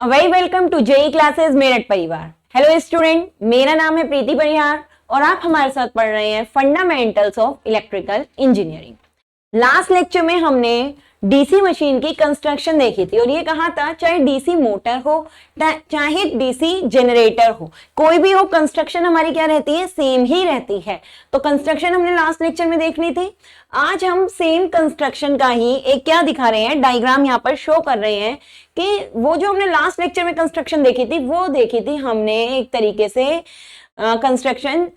Very welcome to JEE classes Meerut परिवार। Hello student, मेरा नाम है प्रीति परिहार और आप हमारे साथ पढ़ रहे हैं fundamentals of electrical engineering. Last lecture में हमने डीसी मशीन की कंस्ट्रक्शन देखी थी और ये कहा था चाहे डीसी मोटर हो चाहे डीसी जनरेटर हो, कोई भी हो, कंस्ट्रक्शन हमारी क्या रहती है, सेम ही रहती है। तो कंस्ट्रक्शन हमने लास्ट लेक्चर में देख ली थी। आज हम सेम कंस्ट्रक्शन का ही एक क्या दिखा रहे हैं, डायग्राम यहाँ पर शो कर रहे हैं कि वो जो हमने लास्ट लेक्चर में कंस्ट्रक्शन देखी थी वो देखी थी हमने एक तरीके से कंस्ट्रक्शन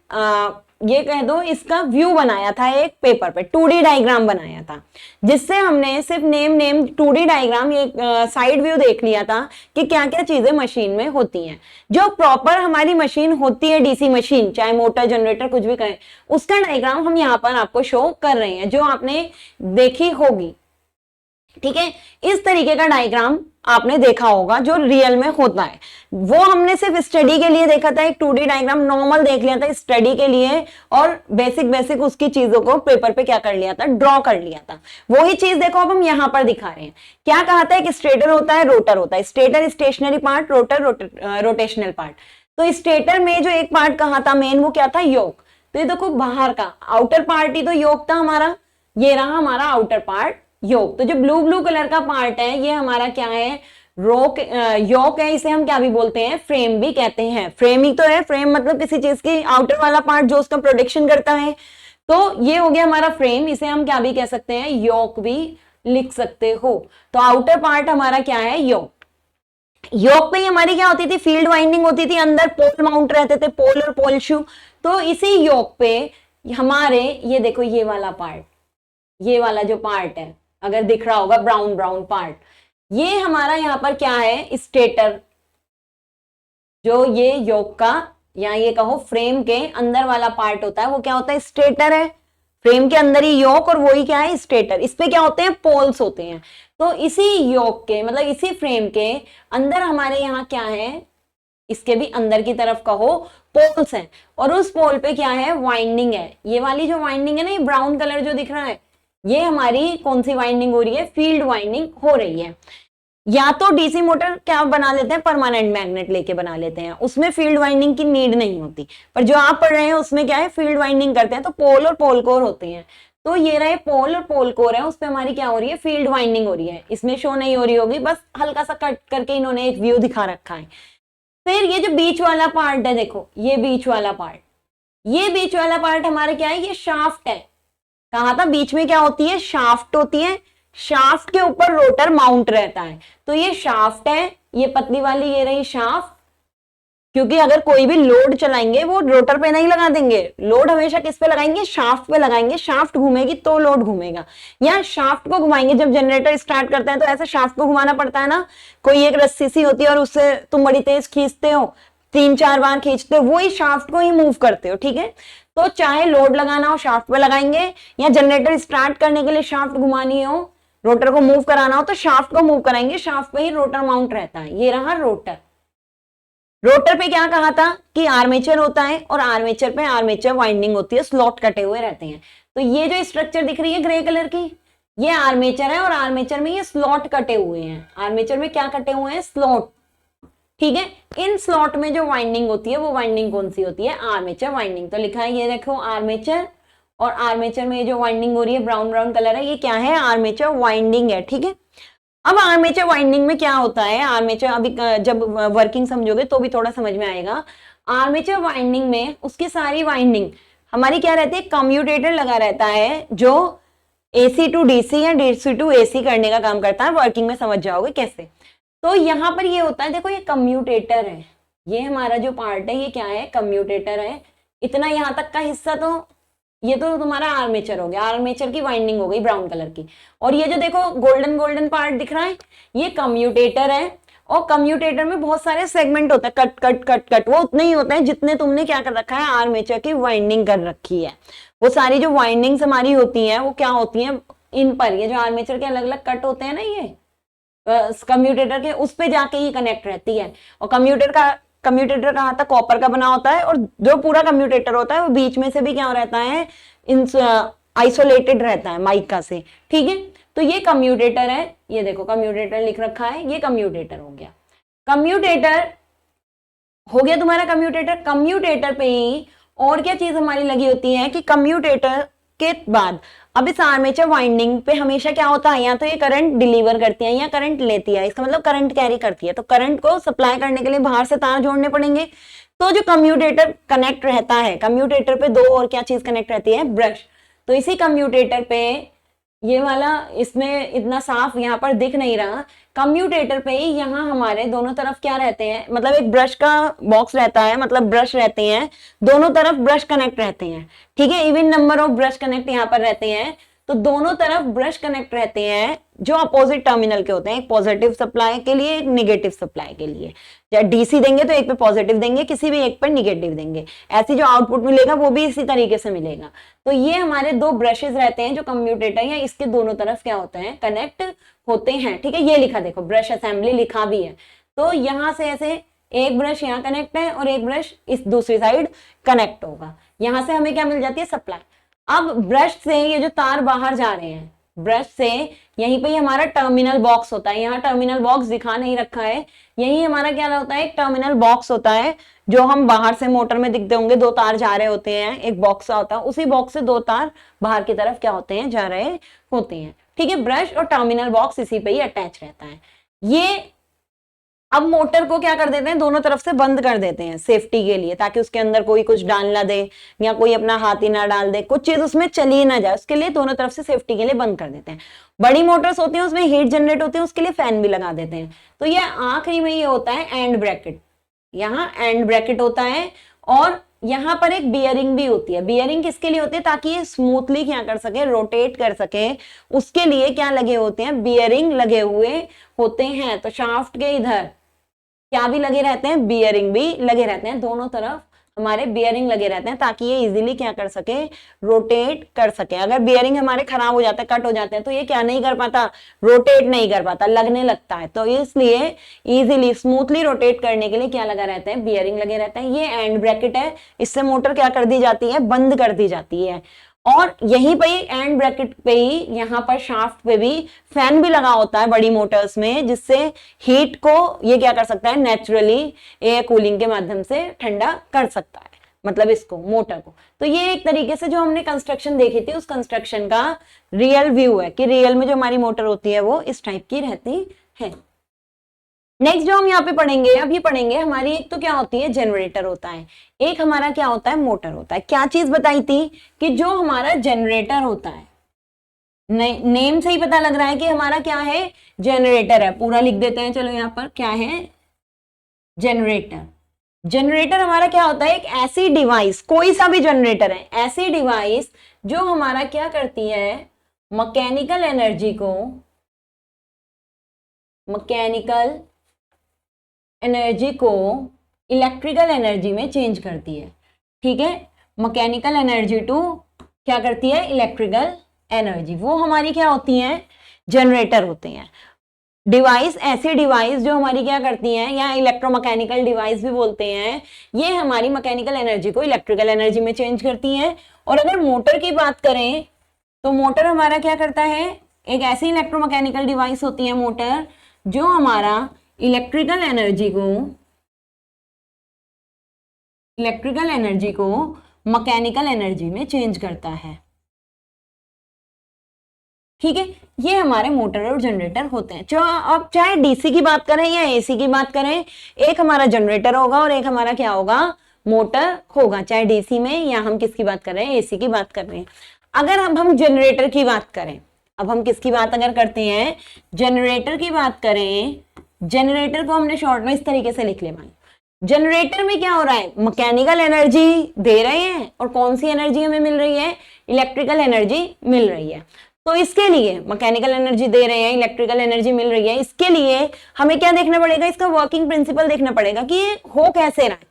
ये कह दो इसका व्यू बनाया था, एक पेपर पे 2D डायग्राम बनाया था, जिससे हमने सिर्फ नेम 2D डायग्राम ये साइड व्यू देख लिया था कि क्या क्या चीजें मशीन में होती हैं। जो प्रॉपर हमारी मशीन होती है डीसी मशीन, चाहे मोटर जनरेटर कुछ भी कहें, उसका डायग्राम हम यहाँ पर आपको शो कर रहे हैं जो आपने देखी होगी। ठीक है, इस तरीके का डायग्राम आपने देखा होगा जो रियल में होता है। वो हमने सिर्फ स्टडी के लिए देखा था, एक 2D डायग्राम नॉर्मल देख लिया था स्टडी के लिए और बेसिक उसकी चीजों को पेपर पे क्या कर लिया था, ड्रॉ कर लिया था। वही चीज देखो अब हम यहाँ पर दिखा रहे हैं। क्या कहा था, एक स्टेटर होता है, रोटर होता है। Stator stationary part, rotor rotational part. तो स्टेटर में जो एक पार्ट कहा था मेन, वो क्या था, योक। तो ये देखो बाहर का आउटर पार्ट ही तो योक था हमारा, ये रहा हमारा आउटर पार्ट योक। तो जो ब्लू कलर का पार्ट है ये हमारा क्या है, योक है। इसे हम क्या भी बोलते हैं, फ्रेम भी कहते हैं। फ्रेम ही तो है, फ्रेम मतलब किसी चीज की आउटर वाला पार्ट जो उसका प्रोटेक्शन करता है। तो ये हो गया हमारा फ्रेम, इसे हम क्या भी कह सकते हैं, योक भी लिख सकते हो। तो आउटर पार्ट हमारा क्या है, योक। योक पे हमारी क्या होती थी, फील्ड वाइंडिंग होती थी, अंदर पोल माउंट रहते थे, पोल और पोल शू। तो इसी योक पे हमारे ये देखो ये वाला पार्ट, ये वाला जो पार्ट है अगर दिख रहा होगा ब्राउन पार्ट, ये हमारा यहाँ पर क्या है, स्टेटर। जो ये योक का या ये कहो फ्रेम के अंदर वाला पार्ट होता है वो क्या होता है, स्टेटर है। फ्रेम के अंदर ही योक और वही क्या है, स्टेटर। इस पे क्या होते हैं, पोल्स होते हैं। तो इसी योक के मतलब इसी फ्रेम के अंदर हमारे यहाँ क्या है, इसके भी अंदर की तरफ कहो पोल्स हैं और उस पोल पे क्या है, वाइंडिंग है। ये वाली जो वाइंडिंग है ना, ये ब्राउन कलर जो दिख रहा है, ये हमारी कौन सी वाइंडिंग हो रही है, फील्ड वाइंडिंग हो रही है। या तो डीसी मोटर क्या बना लेते हैं, परमानेंट मैग्नेट लेके बना लेते हैं, उसमें फील्ड वाइंडिंग की नीड नहीं होती। पर जो आप पढ़ रहे हैं उसमें क्या है, फील्ड वाइंडिंग करते हैं तो पोल और पोल कोर होते हैं। तो ये रहे पोल और पोल कोर है, उस पर हमारी क्या हो रही है, फील्ड वाइंडिंग हो रही है। इसमें शो नहीं हो रही होगी, बस हल्का सा कट करके इन्होंने एक व्यू दिखा रखा है। फिर ये जो बीच वाला पार्ट है, देखो ये बीच वाला पार्ट, ये बीच वाला पार्ट हमारा क्या है, ये शाफ्ट है। कहा था बीच में क्या होती है, शाफ्ट होती है। शाफ्ट के ऊपर रोटर माउंट रहता है। तो ये शाफ्ट है, ये पतली वाली ये रही शाफ्ट। क्योंकि अगर कोई भी लोड चलाएंगे वो रोटर पे नहीं लगा देंगे, लोड हमेशा किस पे लगाएंगे, शाफ्ट पे लगाएंगे। शाफ्ट घूमेगी तो लोड घूमेगा, या शाफ्ट को घुमाएंगे। जब जनरेटर स्टार्ट करते हैं तो ऐसे शाफ्ट को घुमाना पड़ता है ना, कोई एक रस्सी सी होती है और उससे तुम बड़ी तेज खींचते हो, 3-4 बार खींचते हो, वही शाफ्ट को ही मूव करते हो। ठीक है, तो चाहे लोड लगाना हो शाफ्ट पे लगाएंगे, या जनरेटर स्टार्ट करने के लिए शाफ्ट घुमानी हो, रोटर को मूव कराना हो तो शाफ्ट को मूव कराएंगे, शाफ्ट पे ही रोटर माउंट रहता है। ये रहा रोटर। रोटर पे क्या कहा था कि आर्मेचर होता है और आर्मेचर पे आर्मेचर वाइंडिंग होती है, स्लॉट कटे हुए रहते हैं। तो ये जो स्ट्रक्चर दिख रही है ग्रे कलर की, ये आर्मेचर है और आर्मेचर में ये स्लॉट कटे हुए हैं। आर्मेचर में क्या कटे हुए हैं, स्लॉट। ठीक है, इन स्लॉट में जो वाइंडिंग होती है वो वाइंडिंग कौन सी होती है, आर्मेचर वाइंडिंग। तो लिखा है ये देखो आर्मेचर, और आर्मेचर में ये जो वाइंडिंग हो रही है ब्राउन कलर है, ये क्या है, आर्मेचर वाइंडिंग है। ठीक है, अब आर्मेचर वाइंडिंग में क्या होता है, आर्मेचर अभी जब वर्किंग समझोगे तो भी थोड़ा समझ में आएगा। आर्मेचर वाइंडिंग में उसकी सारी वाइंडिंग हमारी क्या रहती है, कम्यूटेटर लगा रहता है जो AC टू DC या DC टू AC करने का काम करता है। वर्किंग में समझ जाओगे कैसे। तो यहाँ पर ये होता है, देखो ये कम्यूटेटर है, ये हमारा जो पार्ट है ये क्या है, कम्यूटेटर है। इतना यहाँ तक का हिस्सा तो ये तो तुम्हारा आर्मेचर हो गया, आर्मेचर की वाइंडिंग हो गई ब्राउन कलर की। और ये जो देखो गोल्डन पार्ट दिख रहा है, ये कम्यूटेटर है। और कम्यूटेटर में बहुत सारे सेगमेंट होते हैं, कट, वो उतने ही होते हैं जितने तुमने क्या कर रखा है, आर्मेचर की वाइंडिंग कर रखी है। वो सारी जो वाइंडिंग्स हमारी होती है वो क्या होती है, इन पर ये जो आर्मेचर के अलग अलग कट होते हैं ना, ये कम्यूटेटर के उस पे जाके ये कनेक्ट रहती है। और कम्यूटेटर कहाँ था, कॉपर का बना होता है, और जो पूरा कम्यूटेटर होता है वो बीच में से भी क्या रहता है, आइसोलेटेड रहता है माइका से। ठीक है, तो ये कम्यूटेटर है, ये देखो कम्यूटेटर लिख रखा है, ये कम्यूटेटर हो गया। कम्यूटेटर हो गया तुम्हारा कम्यूटेटर। कम्यूटेटर पे ही और क्या चीज हमारी लगी होती है कि कम्यूटेटर के बाद अब इस आर्मेचर वाइंडिंग पे हमेशा क्या होता है, या तो ये करंट डिलीवर करती है या करंट लेती है, इसका मतलब करंट कैरी करती है। तो करंट को सप्लाई करने के लिए बाहर से तार जोड़ने पड़ेंगे। तो जो कम्यूटेटर कनेक्ट रहता है, कम्यूटेटर पे दो और क्या चीज कनेक्ट रहती है, ब्रश। तो इसी कम्यूटेटर पे ये वाला, इसमें इतना साफ यहाँ पर दिख नहीं रहा, कम्यूटेटर पे ही यहाँ हमारे दोनों तरफ क्या रहते हैं, मतलब एक ब्रश का बॉक्स रहता है, मतलब ब्रश रहते हैं, दोनों तरफ ब्रश कनेक्ट रहते हैं। ठीक है, even number of brush connect यहाँ पर रहते हैं। तो दोनों तरफ ब्रश कनेक्ट रहते हैं जो अपोजिट टर्मिनल के होते हैं, एक पॉजिटिव सप्लाई के लिए, एक निगेटिव सप्लाई के लिए। जब डीसी देंगे तो एक पे पॉजिटिव देंगे, किसी भी एक पर निगेटिव देंगे, ऐसी जो आउटपुट मिलेगा वो भी इसी तरीके से मिलेगा। तो ये हमारे दो ब्रशेस रहते हैं जो कम्यूटेटर या इसके दोनों तरफ क्या होते हैं, कनेक्ट होते हैं। ठीक है, ये लिखा देखो, ब्रश असेंबली लिखा भी है। तो यहां से ऐसे एक ब्रश यहाँ कनेक्ट है और एक ब्रश इस दूसरी साइड कनेक्ट होगा। यहां से हमें क्या मिल जाती है, सप्लाई। अब ब्रश से ये जो तार बाहर जा रहे हैं, ब्रश से यहीं पे हमारा टर्मिनल बॉक्स होता है। यहाँ टर्मिनल बॉक्स दिखा नहीं रखा है, यही हमारा क्या होता है, एक टर्मिनल बॉक्स होता है जो हम बाहर से मोटर में दिखते होंगे, दो तार जा रहे होते हैं, एक बॉक्स होता है, उसी बॉक्स से दो तार बाहर की तरफ क्या होते हैं, जा रहे होते हैं। ठीक है, ब्रश और टर्मिनल बॉक्स इसी पे ही अटैच रहता है। ये अब मोटर को क्या कर देते हैं, दोनों तरफ से बंद कर देते हैं सेफ्टी के लिए, ताकि उसके अंदर कोई कुछ डाल ना दे या कोई अपना हाथ ही ना डाल दे, कुछ चीज उसमें चली ना जाए, उसके लिए दोनों तरफ से सेफ्टी के लिए बंद कर देते हैं। बड़ी मोटर्स होती हैं उसमें हीट जनरेट होती है, उसके लिए फैन भी लगा देते हैं। तो ये आखिरी में ये होता है एंड ब्रैकेट, यहाँ एंड ब्रैकेट होता है। और यहाँ पर एक बियरिंग भी होती है। बियरिंग किसके लिए होती है, ताकि ये स्मूथली क्या कर सके, रोटेट कर सके, उसके लिए क्या लगे होते हैं, बियरिंग लगे हुए होते हैं। तो शाफ्ट के इधर क्या भी लगे रहते हैं, बियरिंग भी लगे रहते हैं, दोनों तरफ हमारे बियरिंग लगे रहते हैं, ताकि ये इजीली क्या कर सके, रोटेट कर सके। अगर बियरिंग हमारे खराब हो जाते हैं, कट हो जाते हैं, तो ये क्या नहीं कर पाता, रोटेट नहीं कर पाता, लगने लगता है। तो इसलिए इजीली स्मूथली रोटेट करने के लिए क्या लगा रहता है, बियरिंग लगे रहते हैं। ये एंड ब्रैकेट है, इससे मोटर क्या कर दी जाती है, बंद कर दी जाती है। और यहीं पे ही एंड ब्रैकेट पे ही यहाँ पर शाफ्ट पे भी फैन भी लगा होता है बड़ी मोटर्स में, जिससे हीट को ये क्या कर सकता है, नेचुरली एयर कूलिंग के माध्यम से ठंडा कर सकता है, मतलब इसको, मोटर को। तो ये एक तरीके से जो हमने कंस्ट्रक्शन देखी थी, उस कंस्ट्रक्शन का रियल व्यू है कि रियल में जो हमारी मोटर होती है वो इस टाइप की रहती है। नेक्स्ट जो हम यहाँ पे पढ़ेंगे, अभी पढ़ेंगे, हमारी एक तो क्या होती है, जनरेटर होता है, एक हमारा क्या होता है, मोटर होता है। क्या चीज बताई थी कि जो हमारा जनरेटर होता है, नेम से ही पता लग रहा है कि हमारा क्या है, जनरेटर है। पूरा लिख देते हैं, चलो यहाँ पर क्या है, जनरेटर। जनरेटर हमारा क्या होता है, एक ऐसी डिवाइस, कोई सा भी जनरेटर है, ऐसी डिवाइस जो हमारा क्या करती है, मैकेनिकल एनर्जी को इलेक्ट्रिकल एनर्जी में चेंज करती है। ठीक है, मैकेनिकल एनर्जी टू क्या करती है, इलेक्ट्रिकल एनर्जी, वो हमारी क्या होती है, जनरेटर होते हैं। डिवाइस, ऐसी डिवाइस जो हमारी क्या करती हैं, या इलेक्ट्रोमैकेनिकल डिवाइस भी बोलते हैं, ये हमारी मैकेनिकल एनर्जी को इलेक्ट्रिकल एनर्जी में चेंज करती हैं। और अगर मोटर की बात करें तो मोटर हमारा क्या करता है, एक ऐसी इलेक्ट्रोमैकेनिकल डिवाइस होती है मोटर जो हमारा इलेक्ट्रिकल एनर्जी को मैकेनिकल एनर्जी में चेंज करता है। ठीक है, ये हमारे मोटर और जनरेटर होते हैं। जो अब चाहे डीसी की बात करें या एसी की बात करें, एक हमारा जनरेटर होगा और एक हमारा क्या होगा, मोटर होगा, चाहे डीसी में या हम किसकी बात कर रहे हैं, एसी की बात कर रहे हैं। अगर अब हम जनरेटर की बात करें, अब हम किसकी बात अगर करते हैं, जनरेटर की बात करें, जनरेटर को हमने शॉर्ट में इस तरीके से लिख ले भाई। जनरेटर में क्या हो रहा है, मैकेनिकल एनर्जी दे रहे हैं और कौन सी एनर्जी हमें मिल रही है, इलेक्ट्रिकल एनर्जी मिल रही है। तो इसके लिए मैकेनिकल एनर्जी दे रहे हैं, इलेक्ट्रिकल एनर्जी मिल रही है, इसके लिए हमें क्या देखना पड़ेगा, इसका वर्किंग प्रिंसिपल देखना पड़ेगा कि ये हो कैसे रहा है।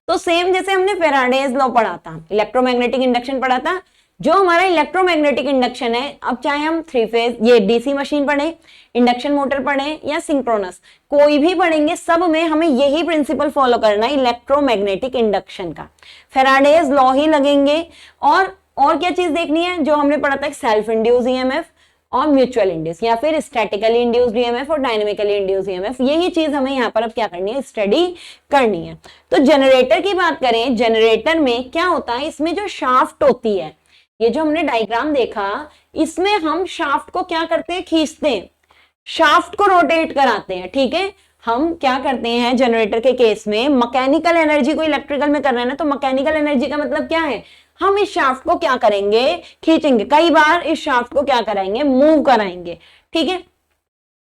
तो सेम जैसे हमने फैराडेज लॉ पढ़ा था, इलेक्ट्रोमैग्नेटिक इंडक्शन पढ़ा था, जो हमारा इलेक्ट्रोमैग्नेटिक इंडक्शन है, अब चाहे हम 3 फेज ये डीसी मशीन पढ़े, इंडक्शन मोटर पढ़े या सिंक्रोनस, कोई भी पढ़ेंगे, सब में हमें यही प्रिंसिपल फॉलो करना है, इलेक्ट्रोमैग्नेटिक इंडक्शन का, फैराडेज लॉ ही लगेंगे। और क्या चीज देखनी है, जो हमने पढ़ा था, सेल्फ इंड्यूस ईएमएफ और म्यूचुअल इंड्यूस या फिर स्टैटिकली इंड्यूस्ड ईएमएफ और डायनेमिकली इंड्यूस्ड ईएमएफ, यही चीज हमें यहाँ पर अब क्या करनी है, स्टडी करनी है। तो जनरेटर की बात करें, जनरेटर में क्या होता है, इसमें जो शाफ्ट होती है, ये जो हमने डायग्राम देखा, इसमें हम शाफ्ट को क्या करते हैं, खींचते हैं, शाफ्ट को रोटेट कराते हैं, ठीक है। हम क्या करते हैं जनरेटर के केस में, मैकेनिकल एनर्जी को इलेक्ट्रिकल में कर रहे हैं ना, तो मैकेनिकल एनर्जी का मतलब क्या है, हम इस शाफ्ट को क्या करेंगे, खींचेंगे, कई बार इस शाफ्ट को क्या कराएंगे, मूव कराएंगे, ठीक है।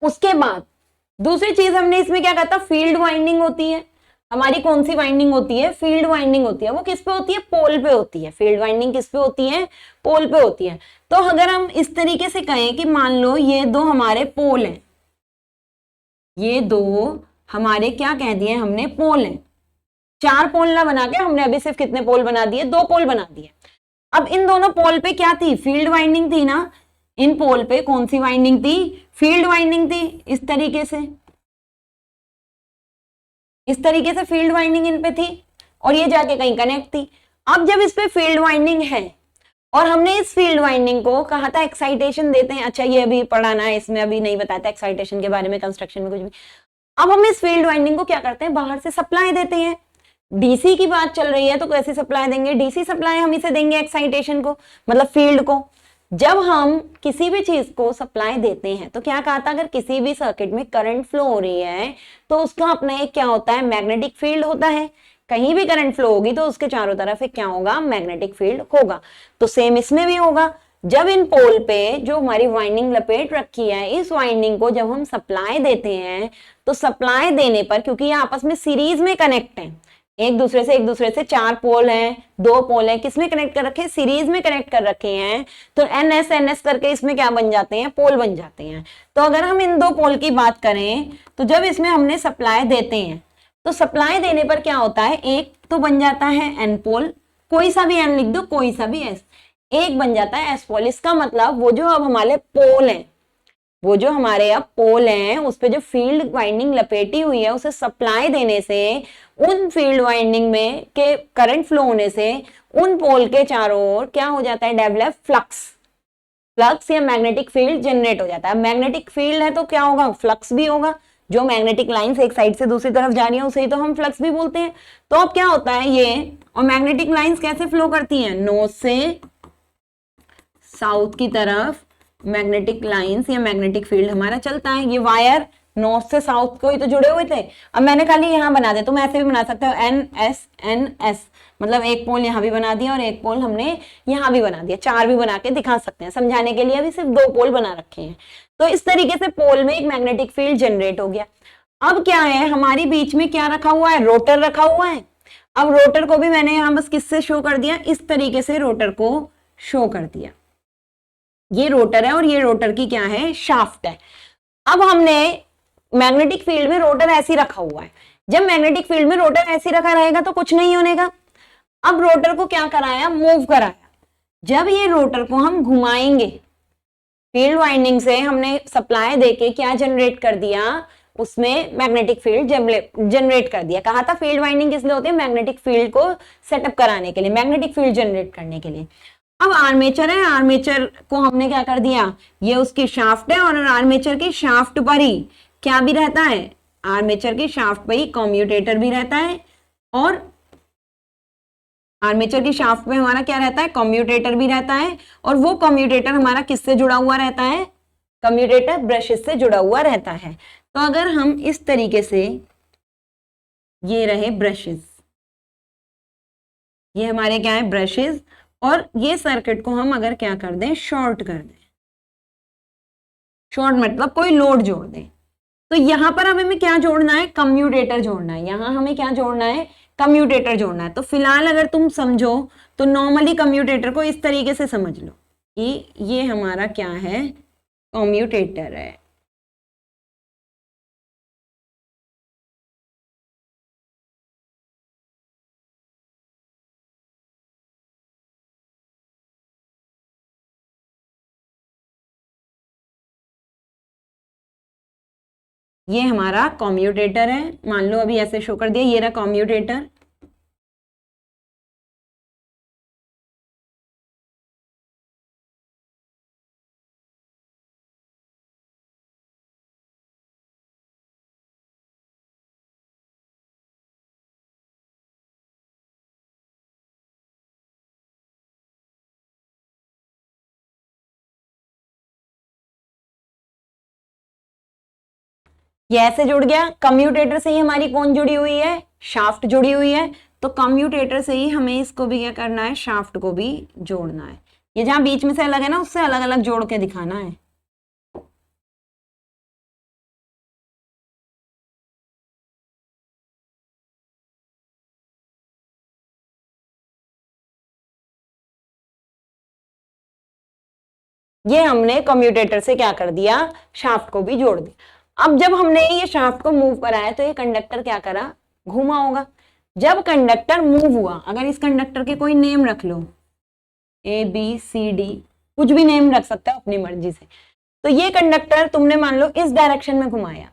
उसके बाद दूसरी चीज हमने इसमें क्या कहता, फील्ड वाइंडिंग होती है। हमारी कौन सी वाइंडिंग होती है, फील्ड वाइंडिंग होती है। वो किस पे होती है, पोल पे होती है। फील्ड वाइंडिंग किस पे होती है, पोल पे होती है। तो अगर हम इस तरीके से कहें कि मान लो ये दो हमारे पोल हैं, ये दो हमारे क्या कह दिए हमने, पोल हैं। चार पोल ना बना के हमने अभी सिर्फ कितने पोल बना दिए, दो पोल बना दिए। अब इन दोनों पोल पे क्या थी, फील्ड वाइंडिंग थी ना। इन पोल पे कौन सी वाइंडिंग थी, फील्ड वाइंडिंग थी। इस तरीके से फील्ड वाइंडिंग इन पे थी और ये जाके कहीं कनेक्ट थी। अब जब इस पे फील्ड वाइंडिंग है और हमने इस फील्ड वाइंडिंग को कहा था एक्साइटेशन देते हैं, अच्छा ये अभी पढ़ाना है, इसमें अभी नहीं बताया था एक्साइटेशन के बारे में, कंस्ट्रक्शन में कुछ भी। अब हम इस फील्ड वाइंडिंग को क्या करते हैं, बाहर से सप्लाई देते हैं। डीसी की बात चल रही है तो कैसे सप्लाई देंगे, डीसी सप्लाई हम इसे देंगे एक्साइटेशन को, मतलब फील्ड को। जब हम किसी भी चीज को सप्लाई देते हैं तो क्या कहा था, अगर किसी भी सर्किट में करंट फ्लो हो रही है तो उसका अपना एक क्या होता है, मैग्नेटिक फील्ड होता है। कहीं भी करंट फ्लो होगी तो उसके चारों तरफ एक क्या होगा, मैग्नेटिक फील्ड होगा। तो सेम इसमें भी होगा। जब इन पोल पे जो हमारी वाइंडिंग लपेट रखी है, इस वाइंडिंग को जब हम सप्लाई देते हैं तो सप्लाई देने पर, क्योंकि ये आपस में सीरीज में कनेक्ट है, एक दूसरे से चार पोल हैं, दो पोल हैं, किसमें कनेक्ट कर रखे हैं, सीरीज में कनेक्ट कर रखे हैं। तो एन एस करके इसमें क्या बन जाते हैं, पोल बन जाते हैं। तो अगर हम इन दो पोल की बात करें तो जब इसमें हमने सप्लाई देते हैं तो सप्लाई देने पर क्या होता है, एक तो बन जाता है एन पोल, कोई सा भी एन लिख दो, कोई सा भी एस, एक बन जाता है एस पोल। इसका मतलब वो जो अब हमारे पोल हैं, वो जो हमारे अब पोल हैं, उस पे जो फील्ड वाइंडिंग लपेटी हुई है, उसे सप्लाई देने से, उन फील्ड वाइंडिंग में के करंट फ्लो होने से उन पोल के चारों ओर क्या हो जाता है, डेवलप फ्लक्स या मैग्नेटिक फील्ड जनरेट हो जाता है। मैग्नेटिक फील्ड है तो क्या होगा, फ्लक्स भी होगा। जो मैग्नेटिक लाइंस एक साइड से दूसरी तरफ जा रही है उसे ही तो हम फ्लक्स भी बोलते हैं। तो अब क्या होता है ये, और मैग्नेटिक लाइंस कैसे फ्लो करती हैं, नॉर्थ से साउथ की तरफ मैग्नेटिक लाइंस या मैग्नेटिक फील्ड हमारा चलता है। ये वायर नॉर्थ से साउथ को ही तो जुड़े हुए थे। अब मैंने खाली यहाँ बना दिया, तुम ऐसे भी बना सकते हो, एन एस, मतलब एक पोल यहाँ भी बना दिया और एक पोल हमने यहाँ भी बना दिया, चार भी बना के दिखा सकते हैं। समझाने के लिए अभी सिर्फ दो पोल बना रखे हैं। तो इस तरीके से पोल में एक मैग्नेटिक फील्ड जनरेट हो गया। अब क्या है, हमारी बीच में क्या रखा हुआ है, रोटर रखा हुआ है। अब रोटर को भी मैंने यहाँ बस किससे शो कर दिया, इस तरीके से रोटर को शो कर दिया। ये रोटर है और ये रोटर की क्या है, शाफ्ट है। अब हमने मैग्नेटिक फील्ड में रोटर ऐसी रखा हुआ है। जब मैग्नेटिक फील्ड में रोटर ऐसी रखा रहेगा तो कुछ नहीं होने का। अब रोटर को क्या कराया, मूव कराया। जब ये रोटर को हम घुमाएंगे, फील्ड वाइंडिंग से हमने सप्लाई देके क्या जनरेट कर दिया, उसमें मैग्नेटिक फील्ड जनरेट कर दिया। कहा था फील्ड वाइंडिंग किस लिए होती है, मैग्नेटिक फील्ड को सेटअप कराने के लिए, मैग्नेटिक फील्ड जनरेट करने के लिए। अब आर्मेचर है, आर्मेचर को हमने क्या कर दिया, ये उसकी शाफ्ट है और आर्मेचर की शाफ्ट पर ही क्या भी रहता है, आर्मेचर की शाफ्ट पर ही कम्यूटेटर भी रहता है। और आर्मेचर की शाफ्ट में हमारा क्या रहता है, कम्यूटेटर भी रहता है। और वो कम्यूटेटर हमारा किससे जुड़ा हुआ रहता है, कम्यूटेटर ब्रशेस से जुड़ा हुआ रहता है। तो अगर हम इस तरीके से, ये रहे ब्रशेस, ये हमारे क्या है, ब्रशेस, और ये सर्किट को हम अगर क्या कर दें, शॉर्ट कर दें, शॉर्ट मतलब कोई लोड जोड़ दें, तो यहां पर हमें क्या जोड़ना है, कम्यूटेटर जोड़ना है। यहां हमें क्या जोड़ना है, कम्यूटेटर जोड़ना है। तो फिलहाल अगर तुम समझो तो नॉर्मली कम्यूटेटर को इस तरीके से समझ लो कि ये हमारा क्या है, कम्यूटेटर है। ये हमारा कम्यूटेटर है, मान लो अभी ऐसे शो कर दिया, ये रहा कम्यूटेटर। ये ऐसे जुड़ गया, कम्यूटेटर से ही हमारी कौन जुड़ी हुई है, शाफ्ट जुड़ी हुई है, तो कम्यूटेटर से ही हमें इसको भी क्या करना है, शाफ्ट को भी जोड़ना है। ये जहां बीच में से अलग है ना, उससे अलग अलग जोड़ के दिखाना है। ये हमने कम्यूटेटर से क्या कर दिया, शाफ्ट को भी जोड़ दिया। अब जब हमने ये शाफ्ट को मूव कराया तो ये कंडक्टर क्या करा, घूमा होगा। जब कंडक्टर मूव हुआ, अगर इस कंडक्टर के कोई नेम रख लो, ए बी सी डी, कुछ भी नेम रख सकते हो अपनी मर्जी से। तो ये कंडक्टर तुमने मान लो इस डायरेक्शन में घुमाया,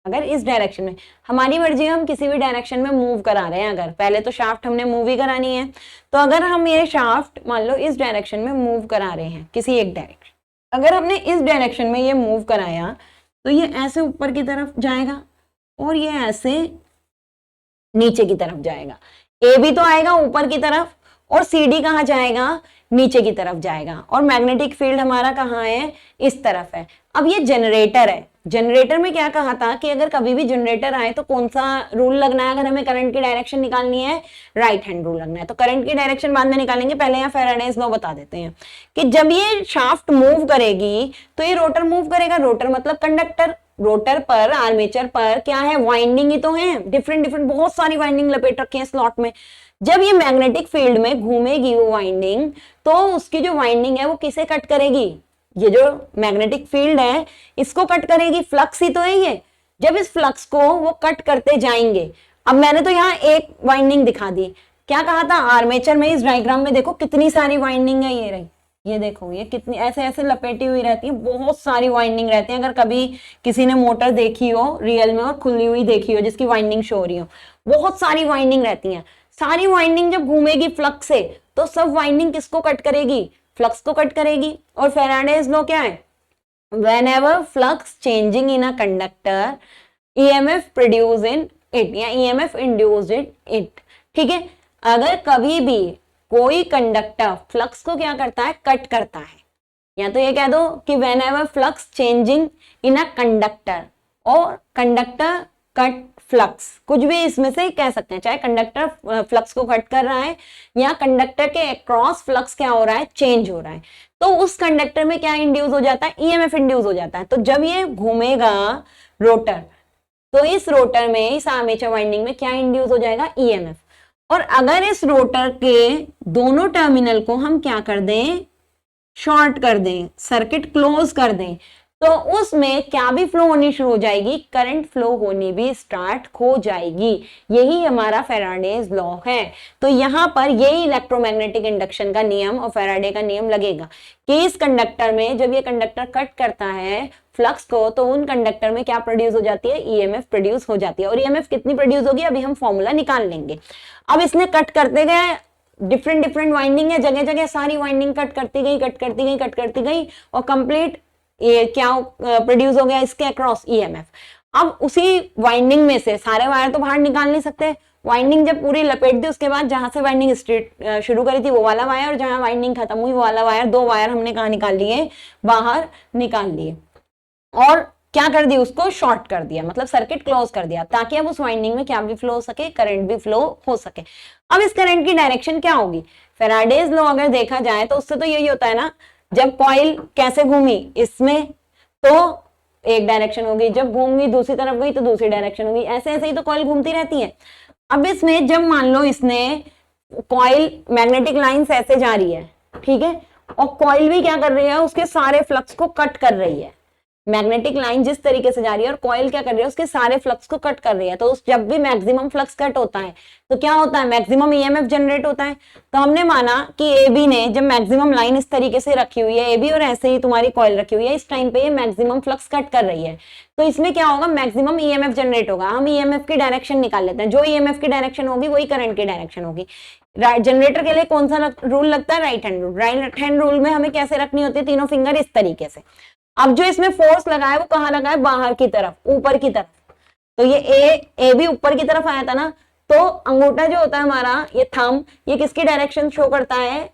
अगर इस डायरेक्शन में, हमारी मर्जी हम किसी भी डायरेक्शन में मूव करा रहे हैं, अगर पहले तो शाफ्ट हमने मूव ही करानी है, तो अगर हम ये शाफ्ट मान लो इस डायरेक्शन में मूव करा रहे हैं, किसी एक डायरेक्शन, अगर हमने इस डायरेक्शन में ये मूव कराया तो ये ऐसे ऊपर की तरफ जाएगा और ये ऐसे नीचे की तरफ जाएगा। ए भी तो आएगा ऊपर की तरफ और सी डी कहाँ जाएगा, नीचे की तरफ जाएगा। और मैग्नेटिक फील्ड हमारा कहाँ है, इस तरफ है। अब ये जनरेटर है, जनरेटर में क्या कहा था कि अगर कभी भी जनरेटर आए तो कौन सा रूल लगना है, अगर हमें करंट की डायरेक्शन निकालनी है, राइट हैंड रूल लगना है। तो करंट की डायरेक्शन बाद में निकालेंगे, पहले यहाँ फैराडेज लॉ बता देते हैं कि जब ये शाफ्ट मूव करेगी तो ये रोटर मूव करेगा। रोटर मतलब कंडक्टर, रोटर पर, आर्मेचर पर क्या है, वाइंडिंग ही तो है, डिफरेंट डिफरेंट बहुत सारी वाइंडिंग लपेट रखी है स्लॉट में। जब ये मैग्नेटिक फील्ड में घूमेगी वो वाइंडिंग, तो उसकी जो वाइंडिंग है वो किसे कट करेगी, ये जो मैग्नेटिक फील्ड है इसको कट करेगी, फ्लक्स ही तो है ये। जब इस फ्लक्स को वो कट करते जाएंगे, अब मैंने तो यहाँ एक वाइंडिंग दिखा दी, क्या कहा था आर्मेचर में, इस डायग्राम में देखो कितनी सारी वाइंडिंग है, ये रही, ये देखो ये कितनी ऐसे ऐसे लपेटी हुई रहती है, बहुत सारी वाइंडिंग रहती है। अगर कभी किसी ने मोटर देखी हो रियल में और खुली हुई देखी हो जिसकी वाइंडिंग शो हो रही हो, बहुत सारी वाइंडिंग रहती है। सारी वाइंडिंग जब घूमेगी फ्लक्स से तो सब वाइंडिंग किसको कट करेगी, फ्लक्स को कट करेगी। और फैराडेज लॉ क्या है, whenever flux changing in a conductor, EMF produced in it या EMF induced in it, ठीक है। अगर कभी भी कोई कंडक्टर फ्लक्स को क्या करता है, कट करता है, या तो ये कह दो कि whenever flux changing in a conductor और कंडक्टर कट फ्लक्स, कुछ भी इसमें से कह सकते हैं, चाहे कंडक्टर फ्लक्स को कट कर रहा है या कंडक्टर के अक्रॉस फ्लक्स क्या हो रहा है, चेंज हो रहा है, तो उस कंडक्टर में क्या इंड्यूस हो जाता है, ईएमएफ इंड्यूस हो जाता है। तो जब ये घूमेगा रोटर, तो इस रोटर में, इस आर्मेचर वाइंडिंग में क्या इंड्यूस हो जाएगा, ईएमएफ। और अगर इस रोटर के दोनों टर्मिनल को हम क्या कर दें, शॉर्ट कर दें, सर्किट क्लोज कर दें, तो उसमें क्या भी फ्लो होनी शुरू हो जाएगी, करंट फ्लो होनी भी स्टार्ट हो जाएगी। यही हमारा फैराडेज लॉ है। तो यहां पर यही इलेक्ट्रोमैग्नेटिक इंडक्शन का नियम और फैराडे का नियम लगेगा कि इस कंडक्टर में जब ये कंडक्टर कट करता है फ्लक्स को, तो उन कंडक्टर में क्या प्रोड्यूस हो जाती है, ईएमएफ प्रोड्यूस हो जाती है। और ईएमएफ कितनी प्रोड्यूस होगी, अभी हम फॉर्मूला निकाल लेंगे। अब इसने कट करते गए, डिफरेंट डिफरेंट वाइंडिंग है, जगह जगह सारी वाइंडिंग कट करती गई, कट करती गई, कट करती गई, और कंप्लीट ये क्या प्रोड्यूस हो गया, इसके अक्रॉस ईएमएफ। अब उसी वाइंडिंग में से सारे वायर तो बाहर निकाल नहीं सकते, वाइंडिंग जब पूरी लपेट दी उसके बाद जहां से वाइंडिंग स्ट्रेट शुरू करी थी वो वाला वायर, और जहां वाइंडिंग खत्म हुई वो वाला वायर, दो वायर हमने कहा निकाल लिए, बाहर निकाल लिए, और क्या कर दिया, उसको शॉर्ट कर दिया, मतलब सर्किट क्लोज कर दिया, ताकि अब उस वाइंडिंग में क्या भी फ्लो हो सके, करंट भी फ्लो हो सके। अब इस करंट की डायरेक्शन क्या होगी, फैराडेज लॉ अगर देखा जाए तो उससे तो यही होता है ना, जब कॉइल कैसे घूमी इसमें तो एक डायरेक्शन होगी, जब घूमगी दूसरी तरफ गई तो दूसरी डायरेक्शन होगी, ऐसे ऐसे ही तो कॉइल घूमती रहती है। अब इसमें जब मान लो इसने कॉइल, मैग्नेटिक लाइन ऐसे जा रही है, ठीक है, और कॉइल भी क्या कर रही है, उसके सारे फ्लक्स को कट कर रही है। मैग्नेटिक लाइन जिस तरीके से जा रही है और कॉइल क्या कर रही है, उसके सारे फ्लक्स को कट कर रही है। तो उस जब भी मैक्सिमम फ्लक्स कट होता है तो क्या होता है, मैक्सिमम ईएमएफ जनरेट होता है। तो हमने माना कि एबी ने जब मैक्सिमम लाइन इस तरीके से रखी हुई है, एबी और ऐसे ही तुम्हारी कॉइल रखी हुई है, इस टाइम पे ये मैक्सिमम फ्लक्स कट कर रही है, तो इसमें क्या होगा, मैक्सिमम ईएमएफ जनरेट होगा। हम ईएमएफ की डायरेक्शन निकाल लेते हैं, जो ईएमएफ की डायरेक्शन होगी वही करंट की डायरेक्शन होगी। जनरेटर के लिए कौन सा रूल लगता है, right hand rule. Right hand rule में हमें कैसे रखनी होती है, तीनों फिंगर इस तरीके से। अब जो इसमें फोर्स लगा है वो कहाँ लगा है, बाहर की तरफ, ऊपर की तरफ। तो ये ए भी ऊपर की तरफ आया था ना, तो अंगूठा जो होता है हमारा, ये थंब, ये किसकी डायरेक्शन शो करता है,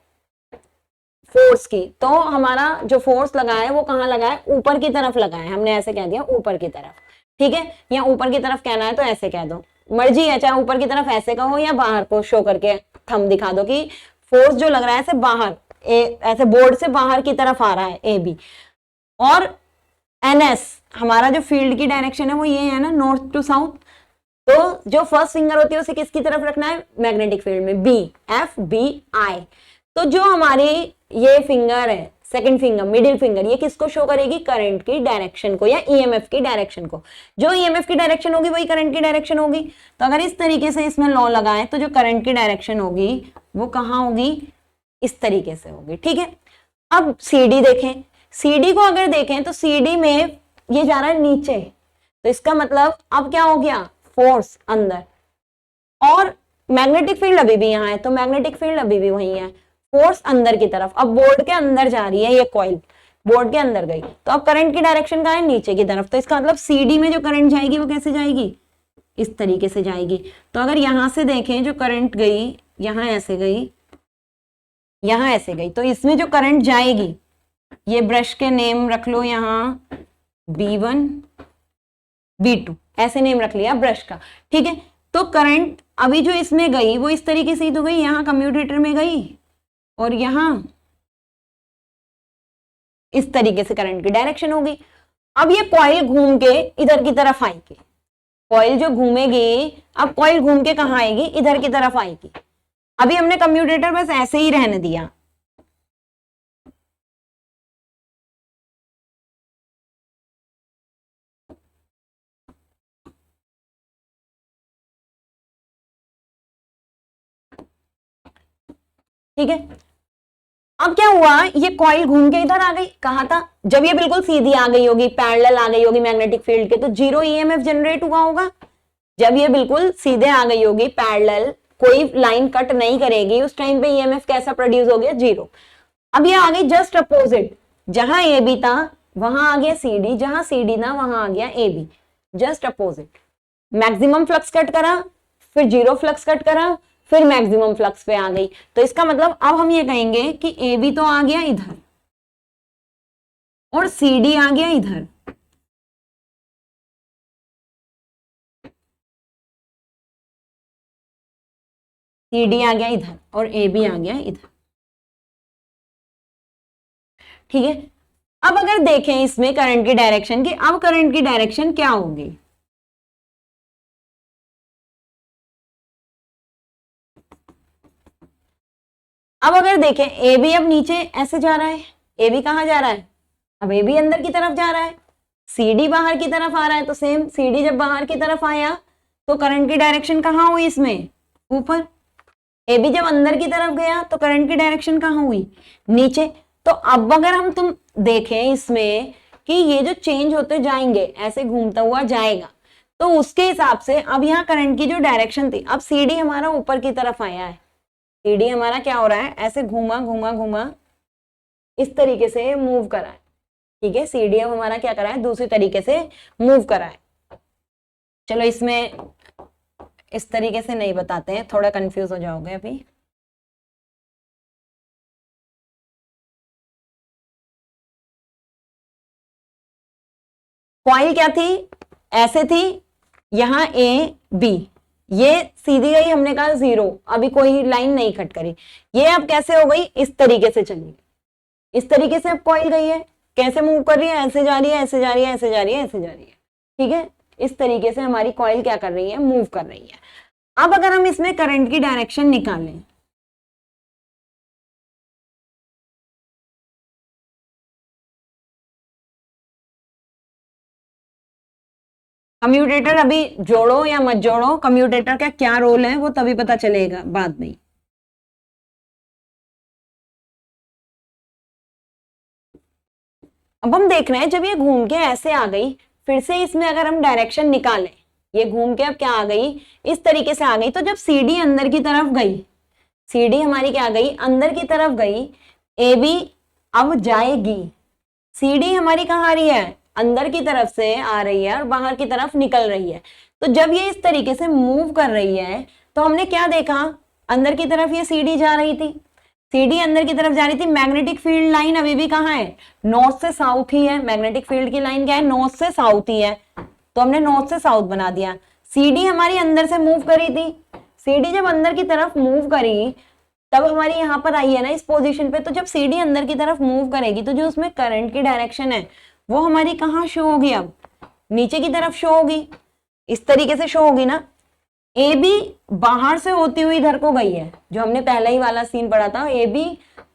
फोर्स की। तो हमारा जो फोर्स लगा है वो कहाँ लगा है, ऊपर की तरफ लगा है, हमने ऐसे कह दिया ऊपर की तरफ, ठीक है, या ऊपर की तरफ कहना है तो ऐसे कह दो, मर्जी है, चाहे ऊपर की तरफ ऐसे कहो या बाहर को शो करके थंब दिखा दो कि फोर्स जो लग रहा है ऐसे बाहर, ऐसे बोर्ड से बाहर की तरफ आ रहा है ए बी। और एनएस हमारा जो फील्ड की डायरेक्शन है वो ये है ना, नॉर्थ टू साउथ। तो जो फर्स्ट फिंगर होती है उसे किसकी तरफ रखना है, मैग्नेटिक फील्ड में, बी, एफ बी आई। तो जो हमारी ये फिंगर है, सेकंड फिंगर, मिडिल फिंगर, ये किसको शो करेगी, करंट की डायरेक्शन को या ईएमएफ की डायरेक्शन को। जो ईएमएफ की डायरेक्शन होगी वही करंट की डायरेक्शन होगी। तो अगर इस तरीके से इसमें लॉ लगाए तो जो करंट की डायरेक्शन होगी वो कहाँ होगी, इस तरीके से होगी। ठीक है, अब सीडी देखें, सीडी को अगर देखें तो सीडी में ये जा रहा है नीचे, तो इसका मतलब अब क्या हो गया, फोर्स अंदर, और मैग्नेटिक फील्ड अभी भी यहाँ है, तो मैग्नेटिक फील्ड अभी भी वही है, फोर्स अंदर की तरफ। अब बोर्ड के अंदर जा रही है ये कॉइल, बोर्ड के अंदर गई, तो अब करंट की डायरेक्शन कहाँ है, नीचे की तरफ। तो इसका मतलब सीडी में जो करंट जाएगी वो कैसे जाएगी, इस तरीके से जाएगी। तो अगर यहां से देखें जो करंट गई, यहां ऐसे गई, यहां ऐसे गई, तो इसमें जो करंट जाएगी, ये ब्रश के नेम रख लो यहाँ, B1 B2 ऐसे नेम रख लिया ब्रश का। ठीक है, तो करंट अभी जो इसमें गई वो इस तरीके से ही तो गई, यहां कम्यूटेटर में गई और यहां इस तरीके से करंट की डायरेक्शन होगी। अब ये कॉइल घूम के इधर की तरफ आएगी, कॉइल जो घूमेगी, अब कॉइल घूम के कहाँ आएगी, इधर की तरफ आएगी। अभी हमने कम्यूटेटर बस ऐसे ही रहने दिया, ठीक है। अब क्या हुआ, ये कॉइल घूम के इधर आ गई, कहा था जब ये बिल्कुल सीधी आ गई होगी, पैरेलल आ गई होगी मैग्नेटिक फील्ड के, तो जीरो ईएमएफ जनरेट हुआ होगा। जब ये बिल्कुल सीधे आ गई होगी, पैरेलल, कोई लाइन कट नहीं करेगी, उस टाइम पे ईएमएफ कैसा प्रोड्यूस हो गया, जीरो। अब ये आ गई जस्ट अपोजिट, जहां ए बी था वहां आ गया सी डी, जहां सी डी था वहां आ गया A B, just opposite. Maximum flux cut करा, फिर जीरो फ्लक्स कट करा, फिर मैक्सिमम फ्लक्स पे आ गई। तो इसका मतलब अब हम ये कहेंगे कि ए बी तो आ गया इधर और सी डी आ गया इधर, सी डी आ गया इधर और ए बी आ गया इधर। ठीक है, अब अगर देखें इसमें करंट की डायरेक्शन की, अब करंट की डायरेक्शन क्या होगी, अब अगर देखें ए बी अब नीचे ऐसे जा रहा है, ए बी कहां जा रहा है, अब ए बी अंदर की तरफ जा रहा है, सी डी बाहर की तरफ आ रहा है, तो सेम सी डी जब बाहर की तरफ आया तो करंट की डायरेक्शन कहां हुई, इसमें ऊपर। ए बी जब अंदर की तरफ गया तो करंट की डायरेक्शन कहां हुई, नीचे। तो अब अगर हम तुम देखें इसमें कि ये जो चेंज होते जाएंगे, ऐसे घूमता हुआ जाएगा, तो उसके हिसाब से अब यहाँ करंट की जो डायरेक्शन थी, अब सी डी हमारा ऊपर की तरफ आया है, सी डी हमारा क्या हो रहा है, ऐसे घूमा घूमा घूमा इस तरीके से मूव करा है। ठीक है, सी डी अब हमारा क्या करा है, दूसरी तरीके से मूव करा है। चलो इसमें इस तरीके से नहीं बताते हैं, थोड़ा कंफ्यूज हो जाओगे अभी। कॉइल क्या थी, ऐसे थी, यहां ए बी, ये सीधी गई, हमने कहा जीरो, अभी कोई लाइन नहीं कट करी। ये अब कैसे हो गई, इस तरीके से चली, इस तरीके से अब कॉइल गई है, कैसे मूव कर रही है, ऐसे जा रही है, ऐसे जा रही है, ऐसे जा रही है, ऐसे जा रही है। ठीक है, इस तरीके से हमारी कॉइल क्या कर रही है, मूव कर रही है। अब अगर हम इसमें करंट की डायरेक्शन निकालें, कम्यूटेटर अभी जोड़ो या मत जोड़ो, कम्यूटेटर का क्या रोल है वो तभी पता चलेगा बाद में। अब हम देख रहे हैं जब ये घूम के ऐसे आ गई, फिर से इसमें अगर हम डायरेक्शन निकालें, ये घूम के अब क्या आ गई, इस तरीके से आ गई। तो जब सीडी अंदर की तरफ गई, सीडी हमारी क्या गई, अंदर की तरफ गई, ए बी अब जाएगी, सीडी हमारी कहाँ आ रही है, अंदर की तरफ से आ रही है और बाहर की तरफ निकल रही है। तो जब ये इस तरीके से मूव कर रही है तो हमने क्या देखा, अंदर की तरफ ये सीडी जा रही थी, सीडी अंदर की तरफ जा रही थी, मैग्नेटिक फील्ड लाइन अभी भी कहाँ है, नॉर्थ से साउथ ही है, मैग्नेटिक फील्ड की लाइन क्या है, नॉर्थ से साउथ ही है। तो हमने नॉर्थ से साउथ बना दिया। CD हमारी अंदर से मूव करी थी, CD जब अंदर की तरफ मूव करी तब हमारी यहाँ पर आई है ना इस पोजीशन पे। तो जब CD अंदर की तरफ मूव करेगी तो जो उसमें करंट की डायरेक्शन है वो हमारी कहाँ शो होगी, अब नीचे की तरफ शो होगी, इस तरीके से शो होगी ना। AB बाहर से होती हुई इधर को गई है, जो हमने पहले ही वाला सीन पढ़ा था। AB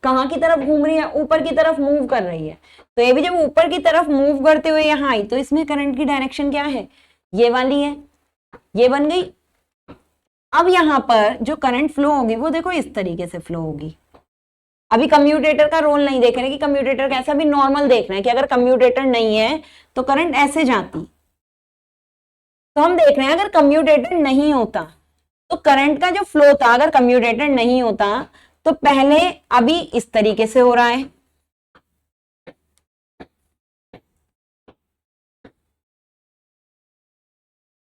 कहाँ की तरफ घूम रही है, ऊपर की तरफ मूव कर रही है। तो AB जब ऊपर की तरफ मूव करते हुए यहाँ आई तो इसमें करंट की डायरेक्शन क्या है, ये वाली है, ये बन गई। अब यहाँ पर जो करंट फ्लो होगी वो देखो इस तरीके से फ्लो होगी। अभी कम्यूटेटर का रोल नहीं देख रहे कि कम्यूटेटर कैसा, भी नॉर्मल देख रहे हैं कि अगर कम्यूटेटर नहीं है तो करंट ऐसे जाती। तो हम देख रहे हैं अगर कम्यूटेटर नहीं होता तो करंट का जो फ्लो था, अगर कम्यूटेटर नहीं होता तो पहले अभी इस तरीके से हो रहा है,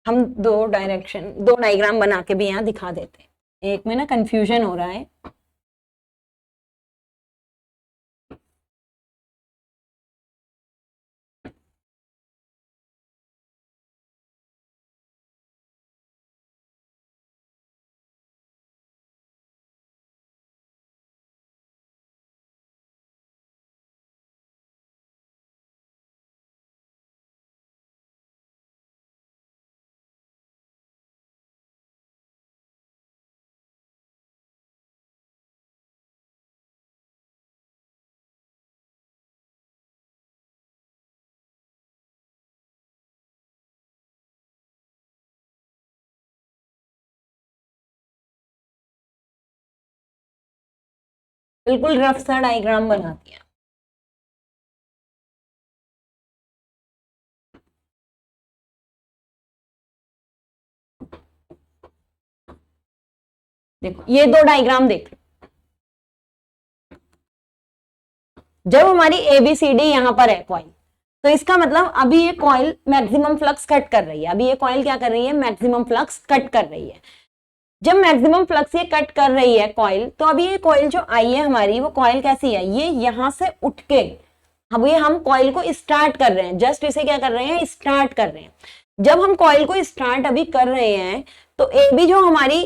हम दो डायग्राम बना के भी यहां दिखा देते हैं, एक में ना कंफ्यूजन हो रहा है। बिल्कुल रफ सा डायग्राम बना दिया। देखो ये दो डायग्राम देख लो। जब हमारी ABCD यहां पर है कॉइल, तो इसका मतलब अभी ये कॉइल मैक्सिमम फ्लक्स कट कर रही है। अभी ये कॉइल क्या कर रही है, मैक्सिमम फ्लक्स कट कर रही है। जब मैक्सिमम फ्लक्स ये कट कर रही है कॉइल, तो अभी ये कॉइल जो आई है हमारी, वो कॉइल कैसी है, ये यहां से उठ के अब ये हम कॉइल को स्टार्ट कर रहे हैं, जस्ट इसे क्या कर रहे हैं, स्टार्ट कर रहे हैं। जब हम कॉइल को स्टार्ट अभी कर रहे हैं तो AB जो हमारी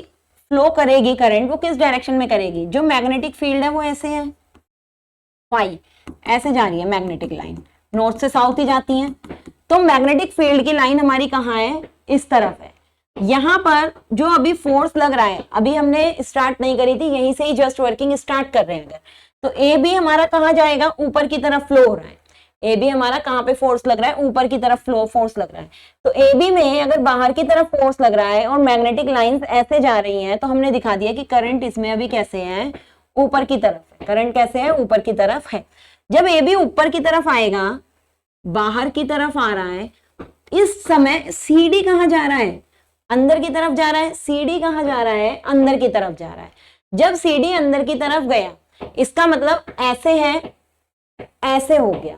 फ्लो करेगी करंट, वो किस डायरेक्शन में करेगी, जो मैग्नेटिक फील्ड है वो ऐसे है, फाई ऐसे जा रही है मैग्नेटिक लाइन, नॉर्थ से साउथ ही जाती है। तो मैग्नेटिक फील्ड की लाइन हमारी कहाँ है, इस तरफ है। यहाँ पर जो अभी फोर्स लग रहा है, अभी हमने स्टार्ट नहीं करी थी, यहीं से ही जस्ट वर्किंग स्टार्ट कर रहे हैं अगर, तो AB हमारा कहाँ जाएगा, ऊपर की तरफ फ्लो हो रहा है। AB हमारा कहाँ पे फोर्स लग रहा है, ऊपर की तरफ फ्लो फोर्स लग रहा है। तो AB में अगर बाहर की तरफ फोर्स लग रहा है और मैग्नेटिक लाइंस ऐसे जा रही हैं, तो हमने दिखा दिया कि करंट इसमें अभी कैसे है, ऊपर की तरफ है। करंट कैसे है, ऊपर की तरफ है। जब AB ऊपर की तरफ आएगा, बाहर की तरफ आ रहा है, इस समय CD कहाँ जा रहा है, अंदर की तरफ जा रहा है। CD कहाँ जा रहा है, अंदर की तरफ जा रहा है। जब CD अंदर की तरफ गया, इसका मतलब ऐसे है, ऐसे हो गया,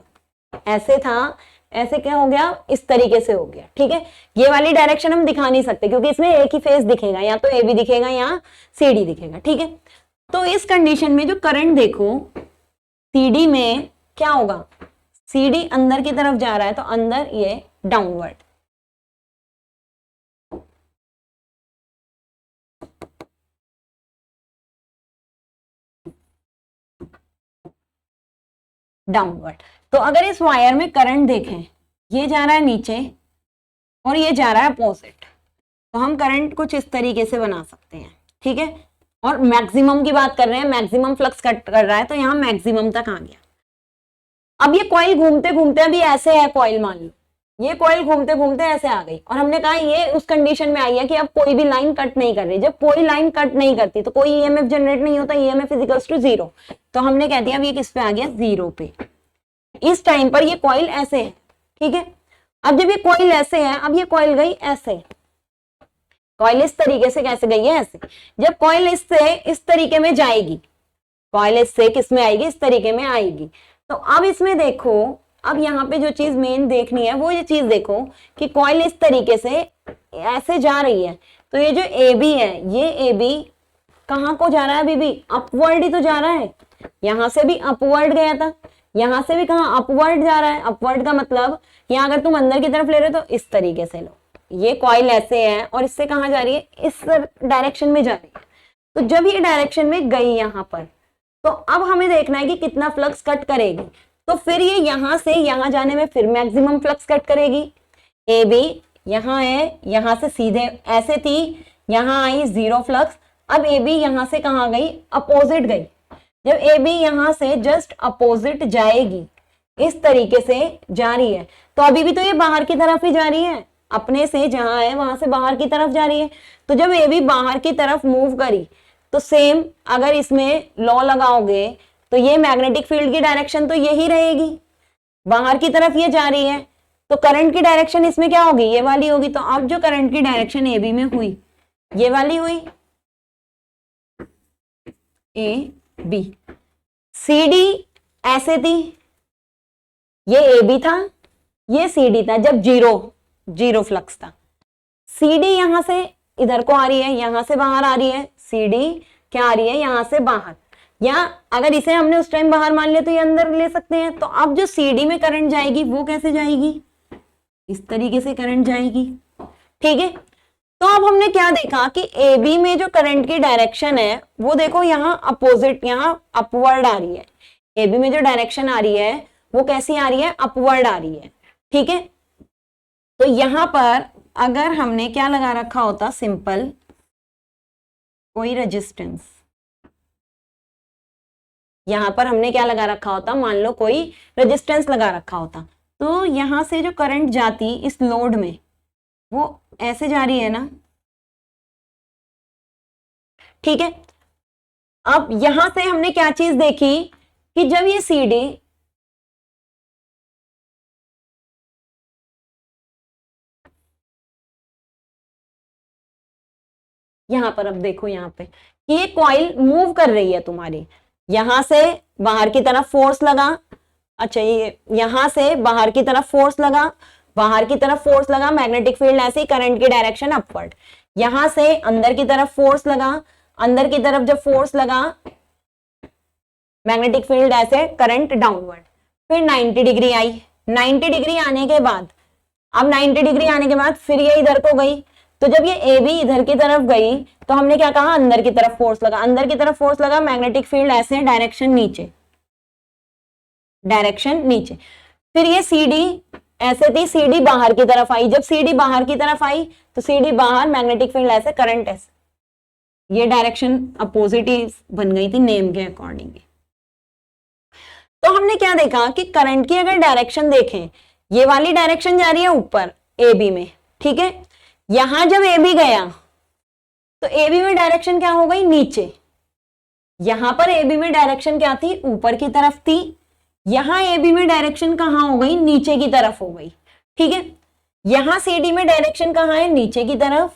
ऐसे था, ऐसे क्या हो गया, इस तरीके से हो गया। ठीक है, ये वाली डायरेक्शन हम दिखा नहीं सकते क्योंकि इसमें एक ही फेस दिखेगा, या तो AB दिखेगा या CD दिखेगा। ठीक है, तो इस कंडीशन में जो करंट देखो CD में क्या होगा, CD अंदर की तरफ जा रहा है तो अंदर ये डाउनवर्ड, डाउनवर्ड। तो अगर इस वायर में करंट देखें, ये जा रहा है नीचे और ये जा रहा है अपोजिट, तो हम करंट कुछ इस तरीके से बना सकते हैं। ठीक है, और मैक्सिमम की बात कर रहे हैं, मैक्सिमम फ्लक्स कट कर रहा है तो यहाँ मैक्सिमम तक आ गया। अब ये कॉइल घूमते घूमते अभी ऐसे है कॉइल, मान लो ये कॉइल घूमते घूमते ऐसे आ गई, और हमने कहा ये उस कंडीशन में आई है कि अब कोई भी लाइन कट नहीं कर रही। जब कोई लाइन कट नहीं करती तो कोई EMF जनरेट नहीं होता, EMF इक्वल्स टू 0। तो हमने कह दिया अब ये किस पे आ गया, 0 पे। इस टाइम पर ये कॉइल ऐसे है। ठीक है, अब जब ये कॉइल ऐसे है, अब ये कॉइल गई ऐसे, कॉइल इस तरीके से कैसे गई है, ऐसे। जब कॉइल इससे इस तरीके में जाएगी, कॉइल इससे किस में आएगी, इस तरीके में आएगी। तो अब इसमें देखो, अब यहाँ पे जो चीज मेन देखनी है वो ये चीज देखो कि कॉइल इस तरीके से ऐसे जा रही है, तो ये जो AB है, ये AB कहाँ को जा रहा है, अभी भी अपवर्ड ही तो जा रहा है। यहां से भी अपवर्ड गया था, यहां से भी कहाँ अपवर्ड जा रहा है। अपवर्ड का मतलब यहाँ अगर तुम अंदर की तरफ ले रहे हो तो इस तरीके से लो, ये कॉइल ऐसे है और इससे कहाँ जा रही है, इस डायरेक्शन में जा रही है। तो जब ये डायरेक्शन में गई यहाँ पर, तो अब हमें देखना है कि कितना फ्लक्स कट करेगी। तो फिर ये यहां से यहां जाने में फिर मैक्सिमम फ्लक्स कट करेगी। ए बी यहाँ है, यहां से सीधे ऐसे थी, यहां आई 0 फ्लक्स। अब ए बी यहां से कहाँ गई, अपोजिट गई। जब ए बी यहां से जस्ट अपोजिट जाएगी, इस तरीके से जा रही है, तो अभी भी तो ये बाहर की तरफ ही जा रही है, अपने से जहां है वहां से बाहर की तरफ जा रही है। तो जब ए बी बाहर की तरफ मूव करी, तो सेम अगर इसमें लॉ लगाओगे तो ये मैग्नेटिक फील्ड की डायरेक्शन तो यही रहेगी, बाहर की तरफ ये जा रही है, तो करंट की डायरेक्शन इसमें क्या होगी, ये वाली होगी। तो अब जो करंट की डायरेक्शन ए बी में हुई, ये वाली हुई, ए बी। सी डी ऐसे थी, ये ए बी था, ये सी डी था, जब जीरो फ्लक्स था। सी डी यहां से इधर को आ रही है, यहां से बाहर आ रही है, सी डी क्या आ रही है, यहां से बाहर। या अगर इसे हमने उस टाइम बाहर मान लिया तो ये अंदर ले सकते हैं। तो अब जो सी डी में करंट जाएगी वो कैसे जाएगी, इस तरीके से करंट जाएगी, ठीक है। तो अब हमने क्या देखा कि ए बी में जो करंट की डायरेक्शन है वो देखो यहाँ अपोजिट, यहाँ अपवर्ड आ रही है। ए बी में जो डायरेक्शन आ रही है वो कैसी आ रही है, अपवर्ड आ रही है, ठीक है। तो यहां पर अगर हमने क्या लगा रखा होता, सिंपल कोई रेजिस्टेंस, यहां पर हमने क्या लगा रखा होता, मान लो कोई रेजिस्टेंस लगा रखा होता, तो यहां से जो करंट जाती इस लोड में वो ऐसे जा रही है ना, ठीक है। अब यहां से हमने क्या चीज देखी कि जब ये सी डी यहां पर, अब देखो यहां पे कि ये कॉइल मूव कर रही है तुम्हारी, यहां से बाहर की तरफ फोर्स लगा, अच्छा ये यहां से बाहर की तरफ फोर्स लगा, बाहर की तरफ फोर्स लगा, मैग्नेटिक फील्ड ऐसे, करंट की डायरेक्शन अपवर्ड। यहां से अंदर की तरफ फोर्स लगा, अंदर की तरफ जब फोर्स लगा, मैग्नेटिक फील्ड ऐसे, करंट डाउनवर्ड। फिर 90 डिग्री आई, 90 डिग्री आने के बाद, अब 90 डिग्री आने के बाद फिर ये इधर को गई। तो जब ये ए बी इधर की तरफ गई तो हमने क्या कहा, अंदर की तरफ फोर्स लगा, अंदर की तरफ फोर्स लगा, मैग्नेटिक फील्ड ऐसे, डायरेक्शन नीचे, डायरेक्शन नीचे। फिर ये सी डी ऐसे थी, सी डी बाहर की तरफ आई, जब सी डी बाहर की तरफ आई तो सी डी बाहर, मैग्नेटिक फील्ड ऐसे, करंट ऐसे, ये डायरेक्शन अपोजिट ही बन गई थी नेम के अकॉर्डिंग। तो हमने क्या देखा कि करंट की अगर डायरेक्शन देखें, ये वाली डायरेक्शन जा रही है ऊपर ए बी में, ठीक है। यहां जब ए बी गया तो ए बी में डायरेक्शन क्या हो गई, नीचे। यहां पर ए बी में डायरेक्शन क्या थी, ऊपर की तरफ थी। यहां ए बी में डायरेक्शन कहां हो गई, नीचे की तरफ हो गई, ठीक है। यहां सी डी में डायरेक्शन कहां है, नीचे की तरफ।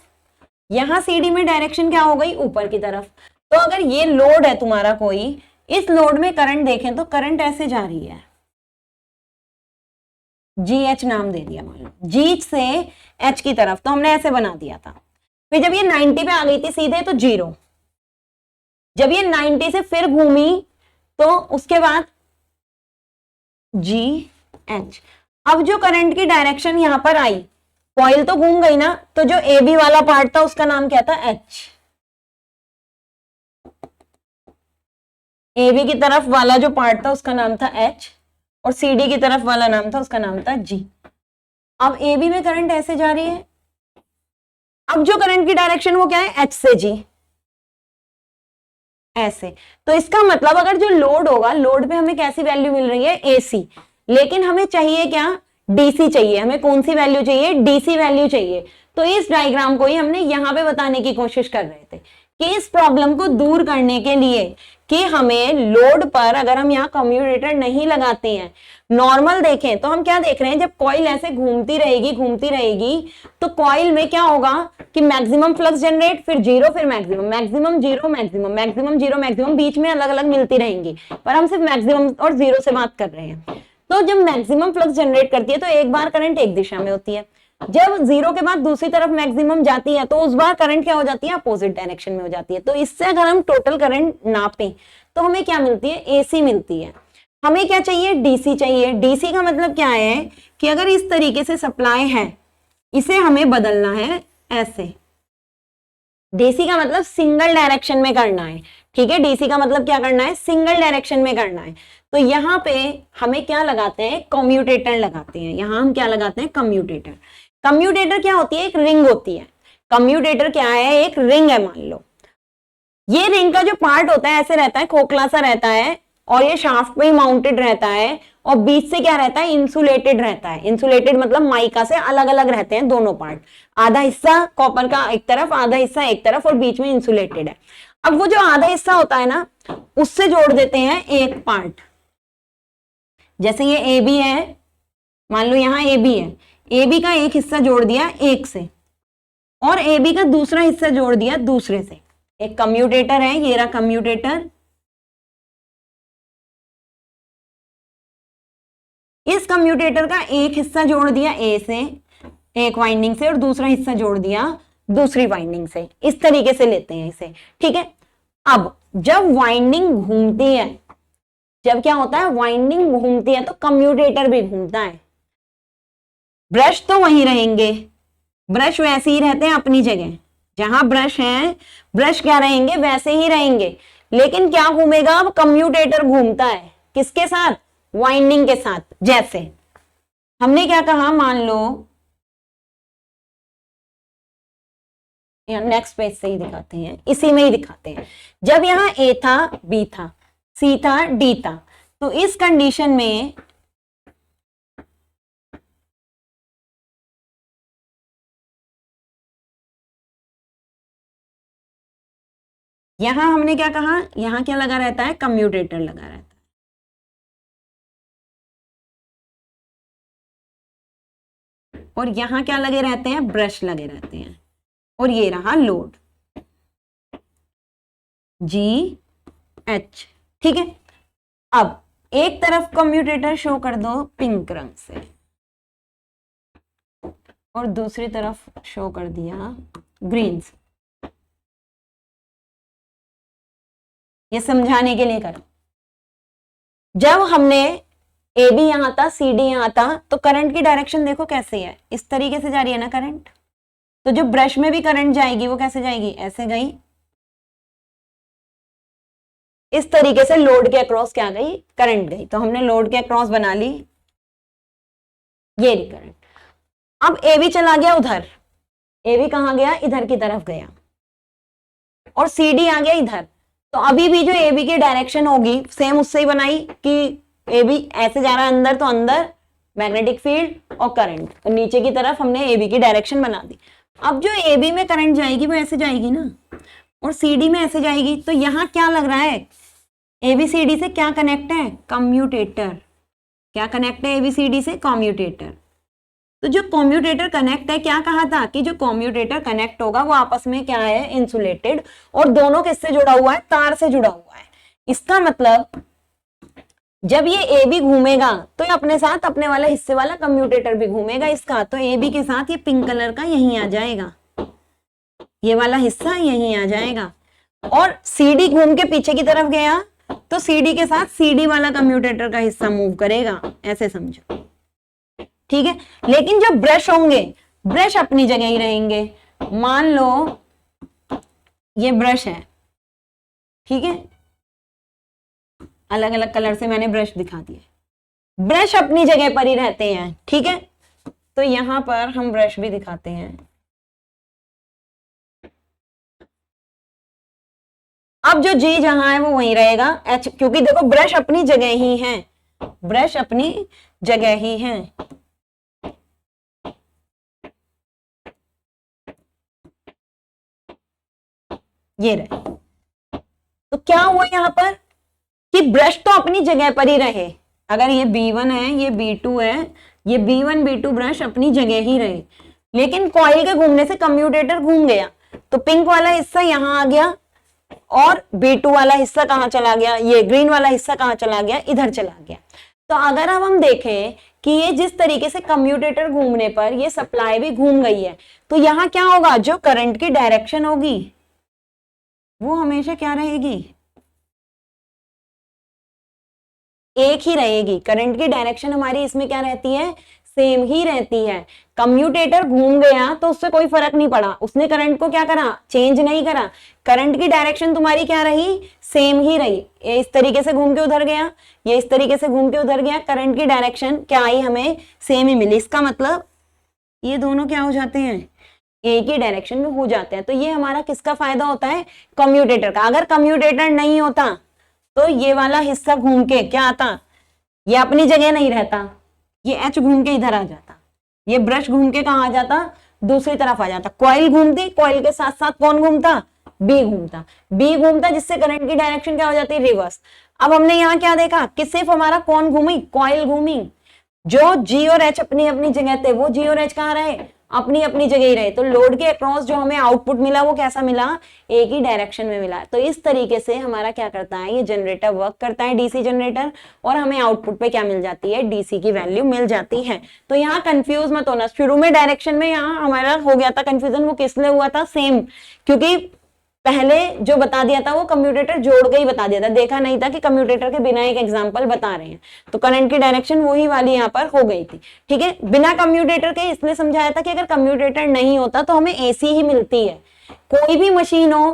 यहां सी डी में डायरेक्शन क्या हो गई, ऊपर की तरफ। तो अगर ये लोड है तुम्हारा कोई, इस लोड में करंट देखें तो करंट ऐसे जा रही है, जी एच नाम दे दिया, मान लो जी से एच की तरफ, तो हमने ऐसे बना दिया था। फिर जब ये 90 पे आ गई थी सीधे तो 0, जब ये 90 से फिर घूमी तो उसके बाद जी एच। अब जो करंट की डायरेक्शन यहां पर आई, कॉइल तो घूम गई ना, तो जो ए बी वाला पार्ट था उसका नाम क्या था, एच। ए बी की तरफ वाला जो पार्ट था उसका नाम था एच, और सी डी की तरफ वाला नाम था, उसका नाम था जी। अब ए बी में करंट ऐसे जा रही है, अब जो करंट की डायरेक्शन वो क्या है, एच से जी ऐसे। तो इसका मतलब अगर जो लोड होगा, लोड पे हमें कैसी वैल्यू मिल रही है, एसी, लेकिन हमें चाहिए क्या, डीसी चाहिए। हमें कौन सी वैल्यू चाहिए, डीसी वैल्यू चाहिए। तो इस डायग्राम को ही हमने यहां पे बताने की कोशिश कर रहे थे कि इस प्रॉब्लम को दूर करने के लिए कि हमें लोड पर अगर हम यहाँ कम्यूटेटर नहीं लगाते हैं, नॉर्मल देखें तो हम क्या देख रहे हैं, जब कॉइल ऐसे घूमती रहेगी तो कॉइल में क्या होगा कि मैक्सिमम फ्लक्स जनरेट, फिर जीरो, फिर maximum, maximum zero, maximum, maximum zero, maximum, बीच में अलग अलग मिलती रहेंगी, पर हम सिर्फ मैक्सिमम और जीरो से बात कर रहे हैं। तो जब मैक्सिमम फ्लक्स जनरेट करती है तो एक बार करंट एक दिशा में होती है, जब जीरो के बाद दूसरी तरफ मैक्सिमम जाती है तो उस बार करंट क्या हो जाती है, अपोजिट डायरेक्शन में हो जाती है। तो इससे अगर हम टोटल करंट नापें तो हमें क्या मिलती है, एसी मिलती है। हमें क्या चाहिए, डीसी चाहिए। डीसी का मतलब क्या है कि अगर इस तरीके से सप्लाई है, इसे हमें बदलना है ऐसे। डीसी का मतलब सिंगल डायरेक्शन में करना है, ठीक है। डीसी का मतलब क्या करना है, सिंगल डायरेक्शन में करना है। तो यहाँ पे हमें क्या लगाते हैं, कम्यूटेटर लगाते हैं। यहाँ हम क्या लगाते हैं, कम्यूटेटर। कम्यूटेटर क्या होती है, एक रिंग होती है। कम्यूटेटर क्या है, एक रिंग है मान लो। ये रिंग का जो पार्ट होता है ऐसे रहता है, खोखला सा रहता है, और ये शाफ्ट पे माउंटेड रहता है, और बीच से क्या रहता है, इंसुलेटेड रहता है। इंसुलेटेड मतलब माइका से अलग अलग रहते हैं दोनों पार्ट। आधा हिस्सा कॉपर का एक तरफ, आधा हिस्सा एक तरफ, और बीच में इंसुलेटेड है। अब वो जो आधा हिस्सा होता है ना, उससे जोड़ देते हैं एक पार्ट। जैसे ये ए बी है, मान लो यहाँ ए बी है, ए बी का एक हिस्सा जोड़ दिया एक से, और ए बी का दूसरा हिस्सा जोड़ दिया दूसरे से। एक कम्यूटेटर है, ये रहा कम्यूटेटर। इस कम्यूटेटर का एक हिस्सा जोड़ दिया ए से, एक वाइंडिंग से, और दूसरा हिस्सा जोड़ दिया दूसरी वाइंडिंग से। इस तरीके से लेते हैं इसे, ठीक है। अब जब वाइंडिंग घूमती है, जब क्या होता है, वाइंडिंग घूमती है, तो कम्यूटेटर भी घूमता है। ब्रश तो वहीं रहेंगे, ब्रश वैसे ही रहते हैं अपनी जगह। जहां ब्रश है, ब्रश क्या रहेंगे, वैसे ही रहेंगे। लेकिन क्या घूमेगा, अब कम्यूटेटर घूमता है। किसके साथ, वाइंडिंग के साथ। जैसे हमने क्या कहा, मान लो नेक्स्ट पेज से ही दिखाते हैं, इसी में ही दिखाते हैं। जब यहां ए था, बी था, सी था, डी था, तो इस कंडीशन में यहां हमने क्या कहा, यहां क्या लगा रहता है, कम्यूटेटर लगा रहता है। और यहां क्या लगे रहते हैं, ब्रश लगे रहते हैं। और ये रहा लोड, जी एच, ठीक है। अब एक तरफ कम्यूटेटर शो कर दो पिंक रंग से, और दूसरी तरफ शो कर दिया ग्रीन से। ये समझाने के लिए करो। जब हमने ए बी यहां था, सी डी यहां था, तो करंट की डायरेक्शन देखो कैसे है, इस तरीके से जा रही है ना करंट। तो जो ब्रश में भी करंट जाएगी वो कैसे जाएगी, ऐसे गई। इस तरीके से लोड के अक्रॉस क्या गई, करंट गई। तो हमने लोड के अक्रॉस बना ली ये रही करंट। अब ए बी चला गया उधर, ए बी कहां गया, इधर की तरफ गया, और सी डी आ गया इधर। तो अभी भी जो ए बी की डायरेक्शन होगी सेम उससे ही बनाई कि ए बी ऐसे जा रहा है अंदर, तो अंदर मैग्नेटिक फील्ड और करंट, तो नीचे की तरफ हमने ए बी की डायरेक्शन बना दी। अब जो ए बी में करंट जाएगी वो ऐसे जाएगी ना, और सी डी में ऐसे जाएगी। तो यहां क्या लग रहा है, एबीसीडी से क्या कनेक्ट है, कम्यूटेटर। क्या कनेक्ट है एबीसीडी से, कम्यूटेटर। तो जो कम्यूटेटर कनेक्ट है, क्या कहा था कि जो कम्यूटेटर कनेक्ट होगा वो आपस में क्या है, इंसुलेटेड, और दोनों किससे जुड़ा हुआ है, तार से जुड़ा हुआ है। इसका मतलब जब ये ए बी घूमेगा तो ये अपने साथ अपने वाले हिस्से वाला कम्यूटेटर भी घूमेगा इसका। तो ए बी के साथ ये पिंक कलर का यहीं आ जाएगा, ये वाला हिस्सा यहीं आ जाएगा। और सी डी घूम के पीछे की तरफ गया तो सीडी के साथ सीडी वाला कम्यूटेटर का हिस्सा मूव करेगा, ऐसे समझो, ठीक है। लेकिन जब ब्रश होंगे, ब्रश अपनी जगह ही रहेंगे। मान लो ये ब्रश है, ठीक है, अलग अलग कलर से मैंने ब्रश दिखा दिए। ब्रश अपनी जगह पर ही रहते हैं, ठीक है। तो यहां पर हम ब्रश भी दिखाते हैं। अब जो जी जहां है वो वहीं रहेगा, एच, क्योंकि देखो ब्रश अपनी जगह ही है, ब्रश अपनी जगह ही है। ये रहे। तो क्या हुआ यहां पर कि ब्रश तो अपनी जगह पर ही रहे। अगर ये B1 है, ये B2 है, ये B1 B2 ब्रश अपनी जगह ही रहे। लेकिन कॉइल के घूमने से कम्यूटेटर घूम गया, तो पिंक वाला हिस्सा यहां आ गया, और B2 वाला हिस्सा कहां चला गया, ये ग्रीन वाला हिस्सा कहां चला गया, इधर चला गया। तो अगर अब हम देखें कि ये जिस तरीके से कम्यूटेटर घूमने पर ये सप्लाई भी घूम गई है, तो यहां क्या होगा, जो करंट की डायरेक्शन होगी वो हमेशा क्या रहेगी, एक ही रहेगी, करंट की डायरेक्शन हमारी इसमें क्या रहती है, सेम ही रहती है। कम्यूटेटर घूम गया तो उससे कोई फर्क नहीं पड़ा, उसने करंट को क्या करा, चेंज नहीं करा, करंट की डायरेक्शन तुम्हारी क्या रही, सेम ही रही। ये इस तरीके से घूम के उधर गया, ये इस तरीके से घूम के उधर गया, करंट की डायरेक्शन क्या आई, हमें सेम ही मिली। इसका मतलब ये दोनों क्या हो जाते हैं, एक ही डायरेक्शन में हो जाते हैं। तो ये हमारा किसका फायदा होता है, कम्यूटेटर का। अगर कम्यूटेटर नहीं होता तो ये वाला हिस्सा घूम के क्या आता, ये अपनी जगह नहीं रहता, ये एच घूम के इधर आ जाता, ये ब्रश घूम के कहाँ आ जाता, दूसरी तरफ आ जाता। कॉइल घूमती, कॉइल के साथ साथ कौन घूमता, बी घूमता, बी घूमता, जिससे करंट की डायरेक्शन क्या हो जाती है, रिवर्स। अब हमने यहाँ क्या देखा कि सिर्फ हमारा कौन घूमी, कॉइल घूमी। जो जी और एच अपनी अपनी जगह थे, वो जी और एच कहाँ रहे, अपनी अपनी जगह ही रहे। तो लोड के अक्रॉस जो हमें आउटपुट मिला वो कैसा मिला, एक ही डायरेक्शन में मिला। तो इस तरीके से हमारा क्या करता है, ये जनरेटर वर्क करता है, डीसी जनरेटर, और हमें आउटपुट पे क्या मिल जाती है, डीसी की वैल्यू मिल जाती है। तो यहाँ कंफ्यूज मत होना, शुरू में डायरेक्शन में यहाँ हमारा हो गया था कंफ्यूजन, वो किस लिए हुआ था, सेम, क्योंकि पहले जो बता दिया था वो कम्यूटेटर जोड़ के ही बता दिया था, देखा नहीं था कि कम्यूटेटर के बिना एक एग्जांपल बता रहे हैं। तो करंट की डायरेक्शन वही वाली यहाँ पर हो गई थी, ठीक है। बिना कम्यूटेटर के इसलिए समझाया था कि अगर कम्यूटेटर नहीं होता तो हमें एसी ही मिलती है। कोई भी मशीन हो,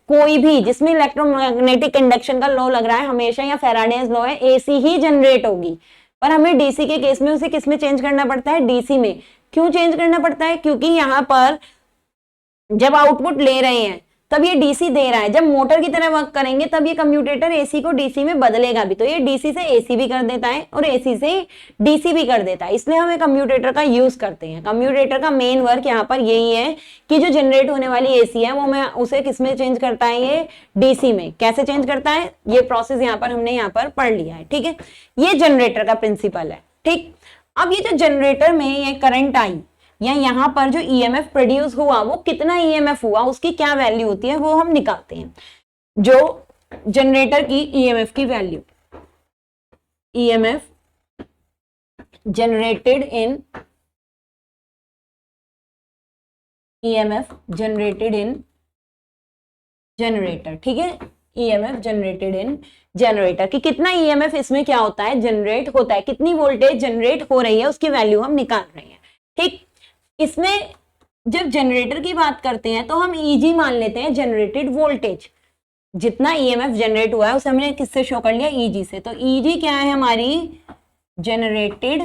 कोई भी जिसमें इलेक्ट्रोमैग्नेटिक इंडक्शन का लॉ लग रहा है हमेशा, या फेराडेज लॉ है, एसी ही जनरेट होगी। पर हमें डीसी के केस में उसे किसमें चेंज करना पड़ता है, डीसी में। क्यों चेंज करना पड़ता है, क्योंकि यहाँ पर जब आउटपुट ले रहे हैं तब ये डीसी दे रहा है, जब मोटर की तरह वर्क करेंगे तब ये कम्यूटेटर एसी को डीसी में बदलेगा भी। तो ये डीसी से एसी भी कर देता है और एसी से डीसी भी कर देता है, इसलिए हमें कम्यूटेटर का यूज करते हैं। कम्यूटेटर का मेन वर्क यहाँ पर यही है कि जो जनरेट होने वाली एसी है वो मैं उसे किसमें चेंज करता है, ये डीसी में। कैसे चेंज करता है, ये प्रोसेस यहाँ पर हमने यहाँ पर पढ़ लिया है, ठीक है। ये जनरेटर का प्रिंसिपल है, ठीक। अब ये जो जनरेटर में ये करंट आई या यहाँ पर जो ईएमएफ प्रोड्यूस हुआ वो कितना ईएमएफ हुआ, उसकी क्या वैल्यू होती है वो हम निकालते हैं। जो जनरेटर की ईएमएफ की value, EMF generated in, EMF generated in generator, ठीक है। ईएमएफ जनरेटेड इन जनरेटर कि कितना ईएमएफ इसमें क्या होता है, जनरेट होता है, कितनी वोल्टेज जनरेट हो रही है उसकी वैल्यू हम निकाल रहे हैं, ठीक। इसमें जब जनरेटर की बात करते हैं तो हम ईजी मान लेते हैं, जनरेटेड वोल्टेज। जितना ईएमएफ जनरेट हुआ है उसे हमने किससे शो कर लिया, ईजी से। तो ईजी क्या है हमारी, जनरेटेड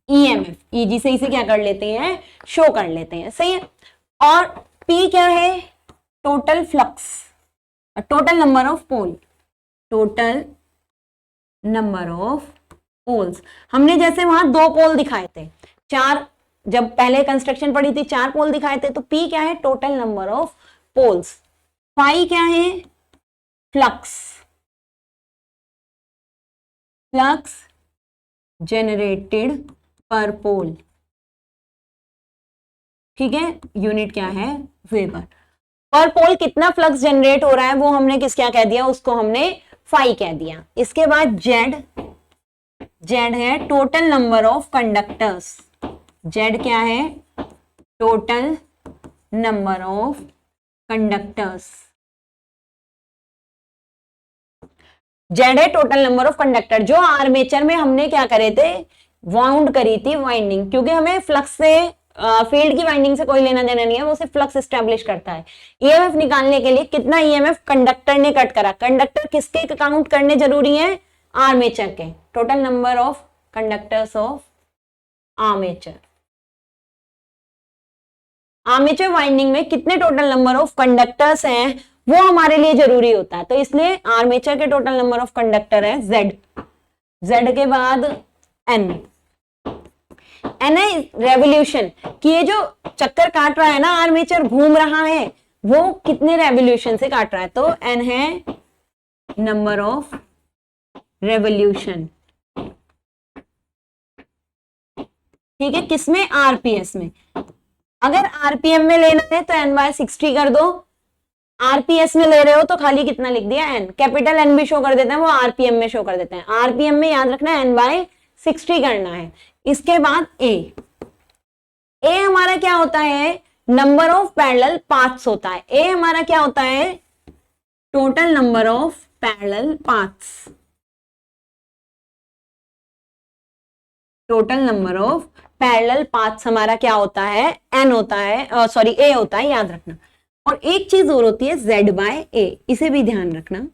ईएमएफ, ईजी से इसे क्या कर लेते हैं, शो कर लेते हैं, सही है। और पी क्या है, total flux, total number of pole, total number of poles. हमने जैसे वहां 2 पोल दिखाए थे, 4, जब पहले कंस्ट्रक्शन पड़ी थी 4 पोल दिखाए थे। तो पी क्या है, total number of poles. Phi क्या है, फ्लक्स, फ्लक्स जनरेटेड पर पोल, ठीक है। यूनिट क्या है, वेबर। पर पोल कितना फ्लक्स जनरेट हो रहा है वो हमने किस क्या कह दिया, उसको हमने फाई कह दिया। इसके बाद जेड, जेड है total number of conductors, Z क्या है, total number of conductors, Z है टोटल नंबर ऑफ कंडक्टर। जो आर्मेचर में हमने क्या करे थे, वाउंड करी थी वाइंडिंग, क्योंकि हमें फ्लक्स से फील्ड की वाइंडिंग से कोई लेना देना नहीं है, वो सिर्फ फ्लक्स एस्टेब्लिश करता है। ईएमएफ निकालने के लिए कितना ईएमएफ कंडक्टर ने कट करा, कंडक्टर किसके काउंट करने जरूरी है, आर्मेचर के, total number of conductors of armature. Armature winding में कितने टोटल नंबर ऑफ कंडक्टर्स हैं वो हमारे लिए जरूरी होता है। तो इसलिए आर्मेचर के टोटल नंबर ऑफ कंडक्टर है जेड, जेड के बाद एन, एन है रेवोल्यूशन, कि ये जो चक्कर काट रहा है ना, आर्मेचर घूम रहा है, वो कितने रेवोल्यूशन से काट रहा है। तो एन है नंबर ऑफ रेवोल्यूशन, ठीक है। किसमें, आरपीएस में। अगर आरपीएम में लेना है तो n/60 कर दो, आरपीएस में ले रहे हो तो खाली कितना लिख दिया, n, कैपिटल N भी शो कर देते हैं, वो आरपीएम में शो कर देते हैं। आरपीएम में याद रखना है n/60 करना है। इसके बाद ए हमारा क्या होता है, नंबर ऑफ पैरेलल पाथ्स होता है। ए हमारा क्या होता है, total number of parallel paths, total number of parallel paths हमारा क्या होता है, n होता है, सॉरी a होता है, याद रखना। और एक चीज और होती है z बाय a, इसे भी ध्यान रखना।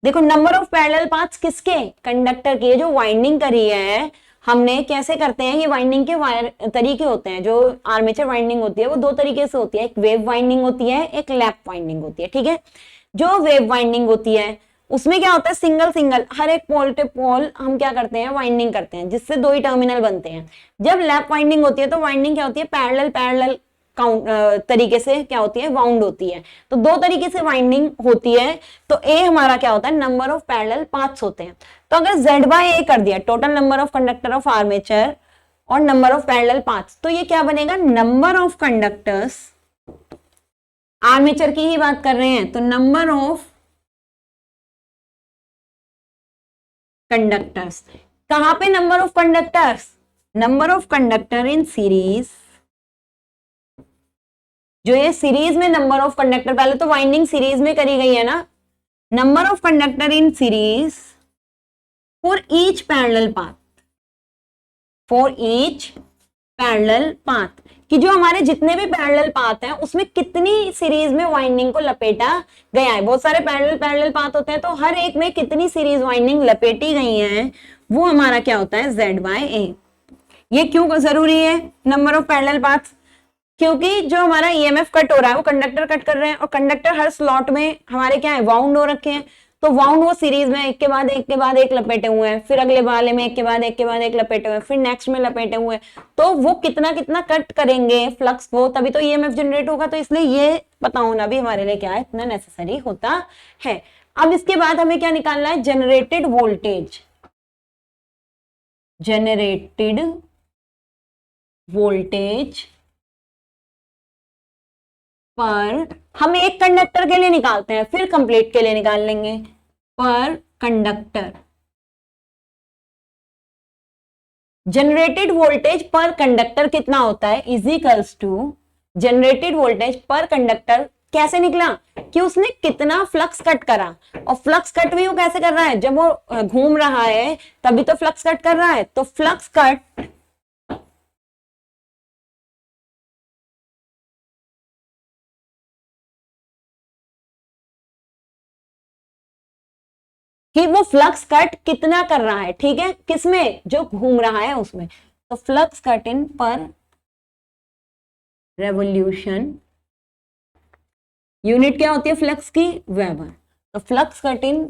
देखो नंबर ऑफ पैरेलल पाथ्स किसके, कंडक्टर की, जो वाइंडिंग करी है हमने। कैसे करते हैं, ये वाइंडिंग के वायर तरीके होते हैं। जो आर्मेचर वाइंडिंग होती है वो दो तरीके से होती है, एक वेव वाइंडिंग होती है, एक लैप वाइंडिंग होती है, ठीक है। जो वेव वाइंडिंग होती है उसमें क्या होता है, सिंगल सिंगल हर एक पोल टू पोल हम क्या करते हैं, वाइंडिंग करते हैं, जिससे दो ही टर्मिनल बनते हैं। जब लैप वाइंडिंग होती है तो वाइंडिंग क्या होती है, पैरेलल पैरेलल काउंट तरीके से क्या होती है, वाउंड होती है। तो दो तरीके से वाइंडिंग होती है। तो ए हमारा क्या होता है, नंबर ऑफ पैरेलल पाथ्स होते हैं। तो अगर z बाय ए कर दिया, total number of conductor of armature और नंबर ऑफ पैरेलल पाथ्स, तो ये क्या बनेगा, नंबर ऑफ कंडक्टर्स, आर्मेचर की ही बात कर रहे हैं तो नंबर ऑफ कंडक्टर्स। कहां पे number of conductors, number of conductor in series. जो ये सीरीज में नंबर ऑफ कंडक्टर, पहले तो वाइंडिंग सीरीज में करी गई है ना, number of conductor in series for each parallel path, for each parallel path, कि जो हमारे जितने भी पैरेलल पाथ हैं उसमें कितनी सीरीज में वाइंडिंग को लपेटा गया है। बहुत सारे पैरेलल पैरेलल पाथ होते हैं तो हर एक में कितनी सीरीज वाइंडिंग लपेटी गई है, वो हमारा क्या होता है, z बाय ए। ये क्यों जरूरी है, नंबर ऑफ पैरेलल पाथ, क्योंकि जो हमारा ईएमएफ कट हो रहा है वो कंडक्टर कट कर रहे हैं, और कंडक्टर हर स्लॉट में हमारे क्या है, वाउंड हो रखे हैं। तो वाउंड वो सीरीज में एक के बाद एक के बाद एक लपेटे हुए हैं, फिर अगले वाले में एक के बाद एक लपेटे हुए हैं, फिर नेक्स्ट में लपेटे हुए हैं। तो वो कितना कितना कट करेंगे फ्लक्स को, तभी तो ईएमएफ जनरेट होगा। तो इसलिए ये पता होना भी हमारे लिए क्या है, इतना नेसेसरी होता है। अब इसके बाद हमें क्या निकालना है, जनरेटेड वोल्टेज, जनरेटेड वोल्टेज पर हम एक कंडक्टर के लिए निकालते हैं, फिर कंप्लीट के लिए निकाल लेंगे। Per conductor, generated voltage per conductor कितना होता है, is equals to generated voltage per conductor. कैसे निकला कि उसने कितना फ्लक्स कट करा, और फ्लक्स कट भी वो कैसे कर रहा है, जब वो घूम रहा है तभी तो फ्लक्स कट कर रहा है। तो फ्लक्स कट कि वो फ्लक्स कट कितना कर रहा है, ठीक है, किसमें, जो घूम रहा है उसमें। तो फ्लक्स कट इन पर रेवोल्यूशन, यूनिट क्या होती है फ्लक्स की, वेबर। तो फ्लक्स कट इन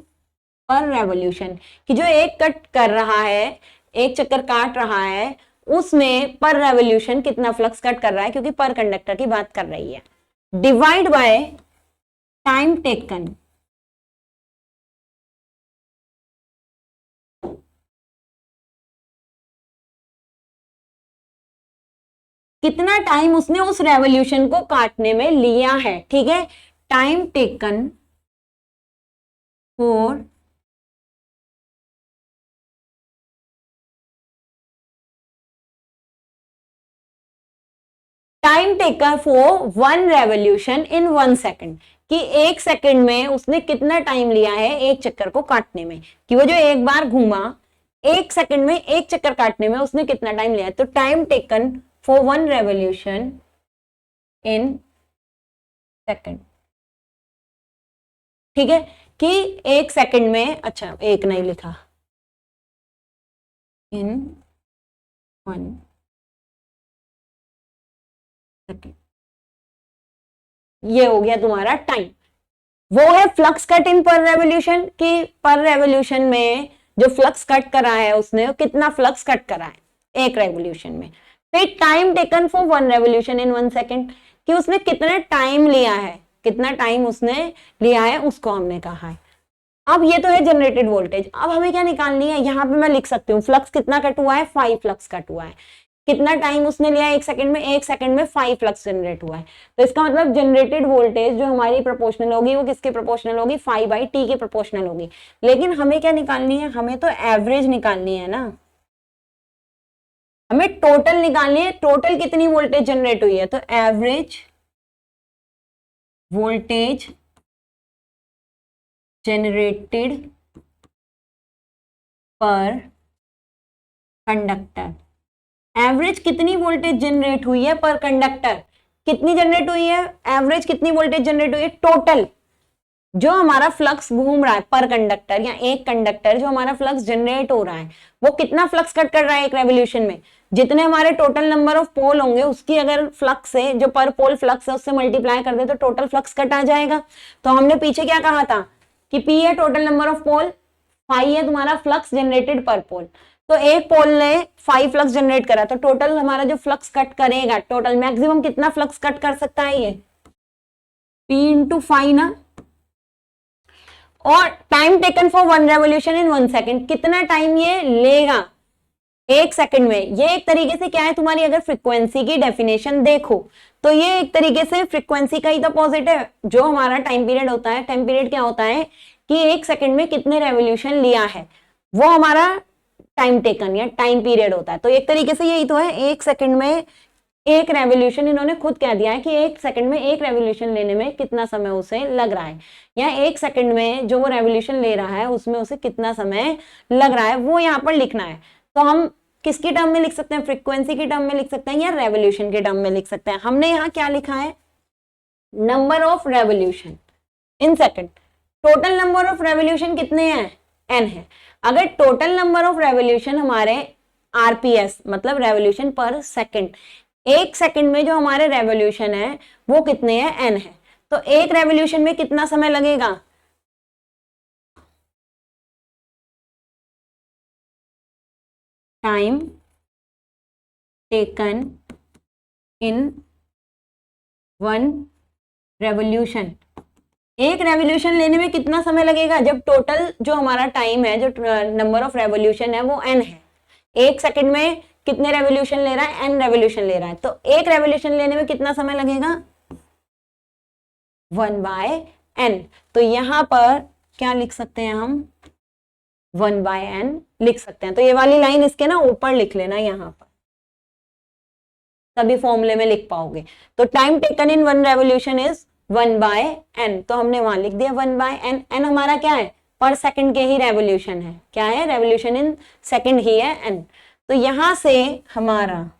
पर रेवोल्यूशन, कि जो एक कट कर रहा है, एक चक्कर काट रहा है, उसमें पर रेवोल्यूशन कितना फ्लक्स कट कर रहा है, क्योंकि पर कंडक्टर की बात कर रही है। डिवाइड बाय टाइम टेकन, कितना टाइम उसने उस रेवोल्यूशन को काटने में लिया है, ठीक है। Time taken for time taken for one revolution in 1 second, कि एक सेकंड में उसने कितना टाइम लिया है एक चक्कर को काटने में, कि वो जो एक बार घूमा, एक सेकंड में एक चक्कर काटने में उसने कितना टाइम लिया है। तो time taken for one revolution in second, ठीक है, कि एक सेकंड में, अच्छा एक नहीं लिखा, इन 1 सेकंड, ये हो गया तुम्हारा टाइम। वो है फ्लक्स कट इन पर रेवोल्यूशन, कि पर रेवोल्यूशन में जो फ्लक्स कट करा है उसने, कितना फ्लक्स कट करा है एक रेवोल्यूशन में। फिर time taken for one revolution in 1 second, कि उसने कितना टाइम लिया है, कितना टाइम उसने लिया है उसको हमने कहा है। अब ये तो है जनरेटेड वोल्टेज। अब हमें क्या निकालनी है, यहां पे मैं लिख सकती हूँ फ्लक्स कितना कट हुआ है, 5 फ्लक्स कट हुआ है। कितना टाइम उसने लिया एक सेकंड में, एक सेकंड में 5 फ्लक्स जनरेट हुआ है। तो इसका मतलब जनरेटेड वोल्टेज जो हमारी प्रोपोर्शनल होगी वो किसके प्रोपोर्शनल होगी, 5/t के प्रोपोर्शनल होगी। लेकिन हमें क्या निकालनी है, हमें तो एवरेज निकालनी है ना, हमें टोटल निकालनी है, टोटल कितनी वोल्टेज जनरेट हुई है। तो average voltage generated per conductor. Average कितनी वोल्टेज जनरेट हुई है पर कंडक्टर, कितनी जनरेट हुई है, एवरेज कितनी वोल्टेज जनरेट हुई है, टोटल जो हमारा फ्लक्स घूम रहा है पर कंडक्टर या एक कंडक्टर जो हमारा फ्लक्स जनरेट हो रहा है वो कितना फ्लक्स कट कर रहा है एक रेवोल्यूशन में, जितने हमारे टोटल नंबर ऑफ पोल होंगे उसकी अगर फ्लक्स है जो पर पोल फ्लक्स है उससे मल्टीप्लाई कर दे तो टोटल फ्लक्स कट आ जाएगा। तो हमने पीछे क्या कहा था कि P है total number of pole, phi है तुम्हारा फ्लक्स जनरेटेड पर पोल। तो एक पोल ने 5 फ्लक्स जनरेट करा तो टोटल हमारा जो फ्लक्स कट करेगा, टोटल मैक्सिमम कितना फ्लक्स कट कर सकता है ये P इंटू 5 ना। और time taken for 1 revolution in 1 second, कितना टाइम ये लेगा 1 सेकंड में। ये एक तरीके से क्या है तुम्हारी अगर फ्रीक्वेंसी की डेफिनेशन देखो तो ये एक तरीके से फ्रीक्वेंसी का ही तो अपोजिट है। जो हमारा टाइम पीरियड होता है, टाइम पीरियड क्या होता है कि 1 सेकंड में कितने रेवोल्यूशन लिया है वो हमारा टाइम टेकन या टाइम पीरियड होता है। तो एक तरीके से यही तो है, 1 सेकंड में एक रेवोल्यूशन, इन्होंने खुद कह दिया है कि 1 सेकंड में एक रेवोल्यूशन लेने में कितना समय उसे लग रहा है, या 1 सेकंड में जो वो रेवोल्यूशन ले रहा है उसमें उसे कितना समय लग रहा है वो यहाँ पर लिखना है। तो हम किसकी टर्म में लिख सकते हैं, फ्रीक्वेंसी की टर्म में लिख सकते हैं या रेवोल्यूशन के टर्म में लिख सकते हैं। हमने यहाँ क्या लिखा है, number of revolution in second. Total number of revolution कितने हैं, n है। अगर टोटल नंबर ऑफ रेवोल्यूशन हमारे आरपीएस मतलब रेवोल्यूशन पर सेकंड, 1 सेकंड में जो हमारे रेवोल्यूशन है वो कितने हैं, n है। तो एक रेवोल्यूशन में कितना समय लगेगा, टाइम टेकन इन 1 रेवोल्यूशन। एक रेवोल्यूशन लेने में कितना समय लगेगा, जब टोटल जो हमारा टाइम है, जो नंबर ऑफ रेवोल्यूशन है वो n है। 1 सेकंड में कितने रेवोल्यूशन ले रहा है, n रेवोल्यूशन ले रहा है। तो एक रेवोल्यूशन लेने में कितना समय लगेगा, 1/n। तो यहां पर क्या लिख सकते हैं हम, 1/n लिख सकते हैं। तो ये वाली लाइन इसके ना ऊपर लिख लेना, यहां पर सभी फॉर्मूले में लिख पाओगे। तो time taken in 1 revolution is 1/n। तो हमने वहां लिख दिया 1/n। n हमारा क्या है, पर सेकंड के ही रेवोल्यूशन है, क्या है, रेवोल्यूशन इन सेकंड ही है n। तो यहां से हमारा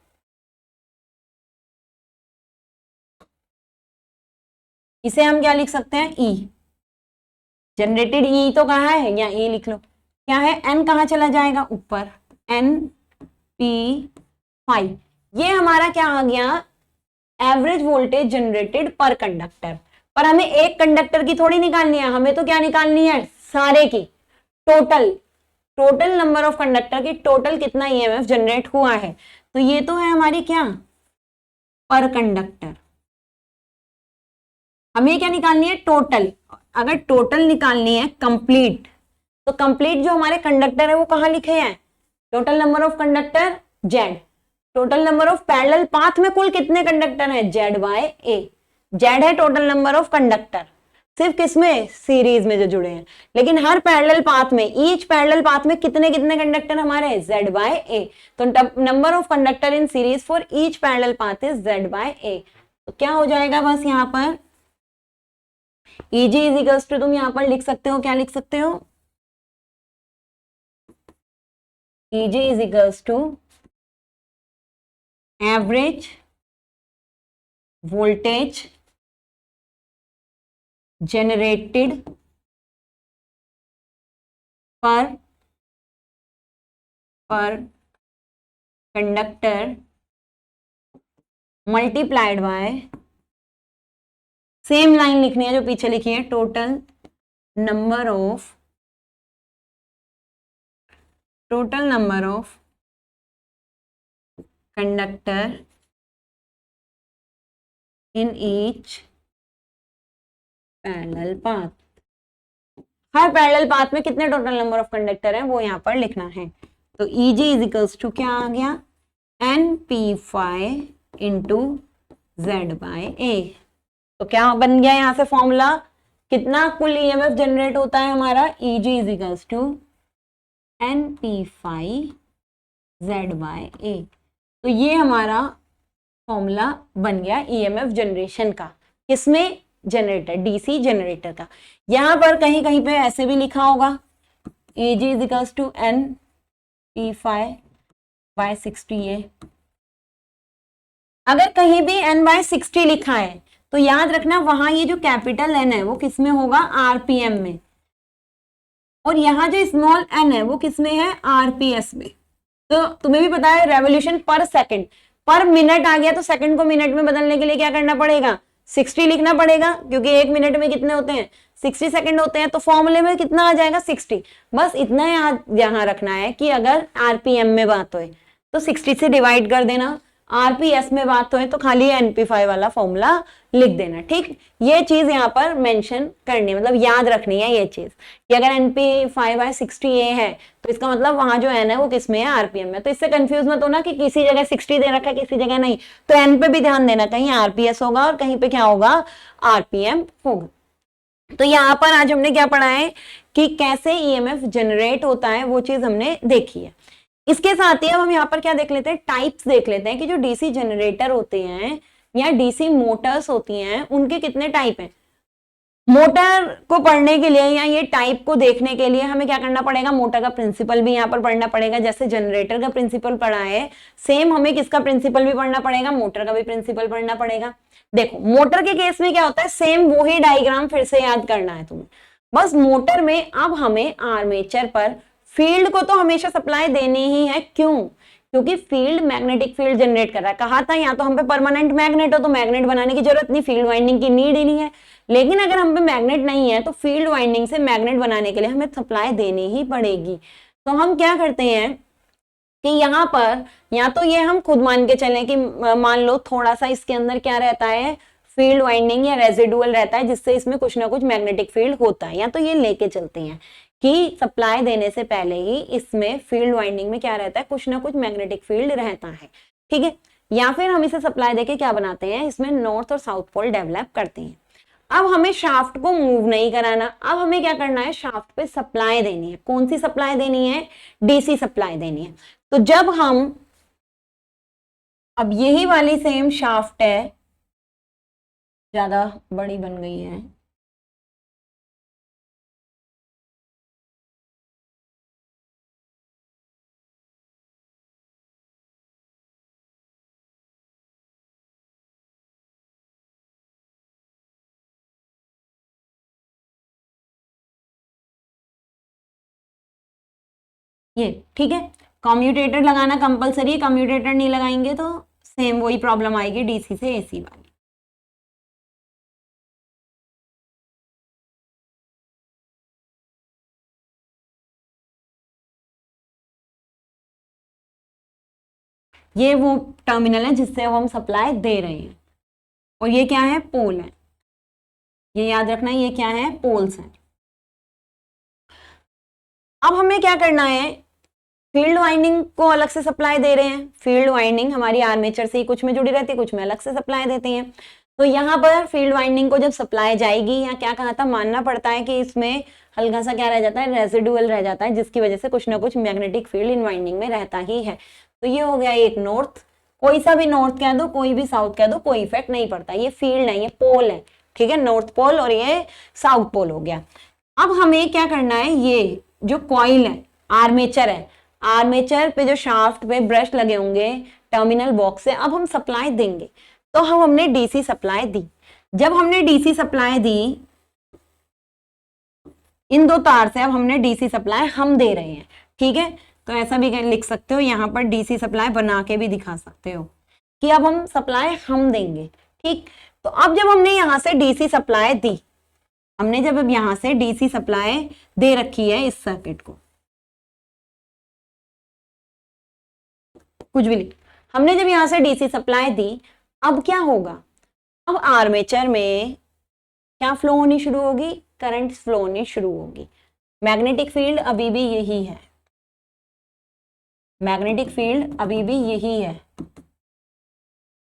इसे हम क्या लिख सकते हैं, e जनरेटेड, e तो कहाँ है, या e लिख लो, क्या है, n कहाँ चला जाएगा ऊपर, Np5। ये हमारा क्या आ गया, average voltage generated per conductor. पर हमें एक कंडक्टर की थोड़ी निकालनी है, हमें तो क्या निकालनी है, सारे की टोटल नंबर ऑफ कंडक्टर की टोटल कितना ईएमएफ जनरेट हुआ है। तो ये तो है हमारी क्या, पर कंडक्टर। हमें क्या निकालनी है, टोटल। अगर टोटल निकालनी है कंप्लीट, तो कंप्लीट जो हमारे कंडक्टर है वो कहाँ लिखे हैं, total number of conductor Z, total number of parallel path में कुल कितने कंडक्टर हैं, Z/A। Z है टोटल नंबर ऑफ कंडक्टर, सिर्फ किसमें, सीरीज में जो जुड़े हैं। लेकिन हर पैरेलल पाथ में, ईच पैरेलल पाथ में कितने कितने कंडक्टर हमारे, Z/A। तो number of conductor in series for each parallel path is Z/A। तो क्या हो जाएगा, बस यहाँ पर Eg इज इक्वल्स टू, तुम यहाँ पर लिख सकते हो, क्या लिख सकते हो, Eg is equals to average voltage generated per conductor multiplied by, same line लिखनी है जो पीछे लिखी है, total number of conductor in each parallel path. हर पैरेलल पाथ में कितने टोटल नंबर ऑफ कंडक्टर हैं वो यहां पर लिखना है। तो Eg इज इक्वल्स टू क्या आ गया, Np5 इंटू Z/A। तो क्या बन गया यहां से फॉर्मूला, कितना कुल ईएमएफ जनरेट होता है हमारा, Eg is equals to Np5 Z/A। तो ये हमारा फॉर्मूला बन गया ईएमएफ जनरेशन का, किसमें, जनरेटर, डीसी जनरेटर का। यहां पर कहीं कहीं पे ऐसे भी लिखा होगा, Eg is equals to Np5 by 60 ये, अगर कहीं भी n बाय 60 लिखा है तो याद रखना वहां ये जो कैपिटल n है वो किसमें होगा, आरपीएम में, और यहाँ जो स्मॉल n है वो किसमें है, आरपीएस में। तो तुम्हें भी पता है रेवोल्यूशन पर सेकंड, पर मिनट आ गया तो सेकंड को मिनट में बदलने के लिए क्या करना पड़ेगा, 60 लिखना पड़ेगा, क्योंकि एक मिनट में कितने होते हैं, 60 सेकंड होते हैं, तो फॉर्मूले में कितना आ जाएगा, 60। बस इतना याद यहाँ रखना है कि अगर आरपीएम में बात होए तो 60 से डिवाइड कर देना, आरपीएस में बात होए तो खाली एनपी5 वाला फॉर्मूला लिख देना। ठीक, ये चीज यहाँ पर मेंशन करनी है, मतलब याद रखनी है ये चीज कि अगर एनपी5 बाय 60 ये है तो इसका मतलब वहां जो एन है वो किसमें है, आरपीएम में। तो इससे कंफ्यूज मत होना कि किसी जगह 60 दे रखा है किसी जगह नहीं, तो एन पे भी ध्यान देना, कहीं आरपीएस होगा और कहीं पे क्या होगा, आरपीएम होगा। तो यहाँ पर आज हमने क्या पढ़ा है कि कैसे ईएमएफ जनरेट होता है, वो चीज हमने देखी है। इसके साथ ही अब हम यहाँ पर क्या देख लेते हैं, टाइप्स देख लेते हैं कि जो डीसी जनरेटर होते हैं या डीसी मोटर्स होती हैं उनके कितने टाइप हैं। मोटर को पढ़ने के लिए या ये टाइप को देखने के लिए हमें क्या करना पड़ेगा, मोटर का प्रिंसिपल भी यहाँ पर पढ़ना पड़ेगा। जैसे जनरेटर का प्रिंसिपल पढ़ा है, सेम हमें किसका प्रिंसिपल भी पढ़ना पड़ेगा, मोटर का भी प्रिंसिपल पढ़ना पड़ेगा। देखो मोटर के केस में क्या होता है, सेम वही डायग्राम फिर से याद करना है तुम्हें। बस मोटर में अब हमें आर्मेचर पर फील्ड को तो हमेशा सप्लाई देनी ही है। क्यों, क्योंकि फील्ड मैग्नेटिक फील्ड जनरेट कर रहा है। कहा था या तो हम पे परमानेंट मैग्नेट हो तो मैग्नेट बनाने की जरूरत नहीं, फील्ड वाइंडिंग की नीड ही नहीं है। लेकिन अगर हम पे मैग्नेट नहीं है तो फील्ड वाइंडिंग से मैग्नेट बनाने के लिए हमें सप्लाई देनी ही पड़ेगी। तो हम क्या करते हैं कि यहाँ पर या तो ये हम खुद मान के चलें कि मान लो थोड़ा सा इसके अंदर क्या रहता है, फील्ड वाइंडिंग या रेजिडुअल रहता है जिससे इसमें कुछ ना कुछ मैग्नेटिक फील्ड होता है, या तो ये लेके चलते हैं कि सप्लाई देने से पहले ही इसमें फील्ड वाइंडिंग में क्या रहता है, कुछ ना कुछ मैग्नेटिक फील्ड रहता है। ठीक है, या फिर हम इसे सप्लाई देके क्या बनाते हैं, इसमें नॉर्थ और साउथ पोल डेवलप करते हैं। अब हमें शाफ्ट को मूव नहीं कराना, अब हमें क्या करना है, शाफ्ट पे सप्लाई देनी है। कौन सी सप्लाई देनी है, डीसी सप्लाई देनी है। तो जब हम, अब यही वाली सेम शाफ्ट है, ज्यादा बड़ी बन गई है, ये ठीक है। कम्यूटेटर लगाना कंपलसरी है, कम्यूटेटर नहीं लगाएंगे तो सेम वही प्रॉब्लम आएगी डीसी से एसी वाली। ये वो टर्मिनल है जिससे हम सप्लाई दे रहे हैं, और ये क्या है, पोल है। ये याद रखना, ये क्या है, पोल्स हैं। अब हमें क्या करना है, फील्ड वाइंडिंग को अलग से सप्लाई दे रहे हैं। फील्ड वाइंडिंग हमारी आर्मेचर से ही कुछ में जुड़ी रहती है, कुछ में अलग से सप्लाई देते हैं। तो यहाँ पर फील्ड वाइंडिंग को जब सप्लाई जाएगी, या क्या कहा था, मानना पड़ता है कि इसमें हल्का सा क्या रह जाता है, रेजिडुअल रह जाता है, जिसकी वजह से कुछ ना कुछ मैग्नेटिक फील्ड इन वाइंडिंग में रहता ही है। तो ये हो गया एक नॉर्थ, कोई सा भी नॉर्थ कह दो, कोई भी साउथ कह दो, कोई इफेक्ट नहीं पड़ता। ये फील्ड है, ये पोल है, ठीक है, नॉर्थ पोल, और ये साउथ पोल हो गया। अब हमें क्या करना है, ये जो कॉइल है, आर्मेचर है, आर्मेचर पे जो शाफ्ट पे ब्रश लगे होंगे टर्मिनल बॉक्स से, अब हम सप्लाई देंगे। तो हमने डीसी सप्लाई दी। जब हमने डीसी सप्लाई दी इन दो तार से, अब हमने डीसी सप्लाई हम दे रहे हैं। ठीक है, तो ऐसा भी लिख सकते हो, यहाँ पर डीसी सप्लाई बना के भी दिखा सकते हो कि अब हम सप्लाई हम देंगे। ठीक, तो अब जब हमने यहाँ से डीसी सप्लाई दी, हमने जब अब यहाँ से डीसी सप्लाई दे रखी है इस सर्किट को, कुछ भी लिख, हमने जब यहाँ से डीसी सप्लाई दी, अब क्या होगा, अब आर्मेचर में क्या फ्लो होनी शुरू होगी, करंट फ्लो होनी शुरू होगी। मैग्नेटिक फील्ड अभी भी यही है, मैग्नेटिक फील्ड अभी भी यही है।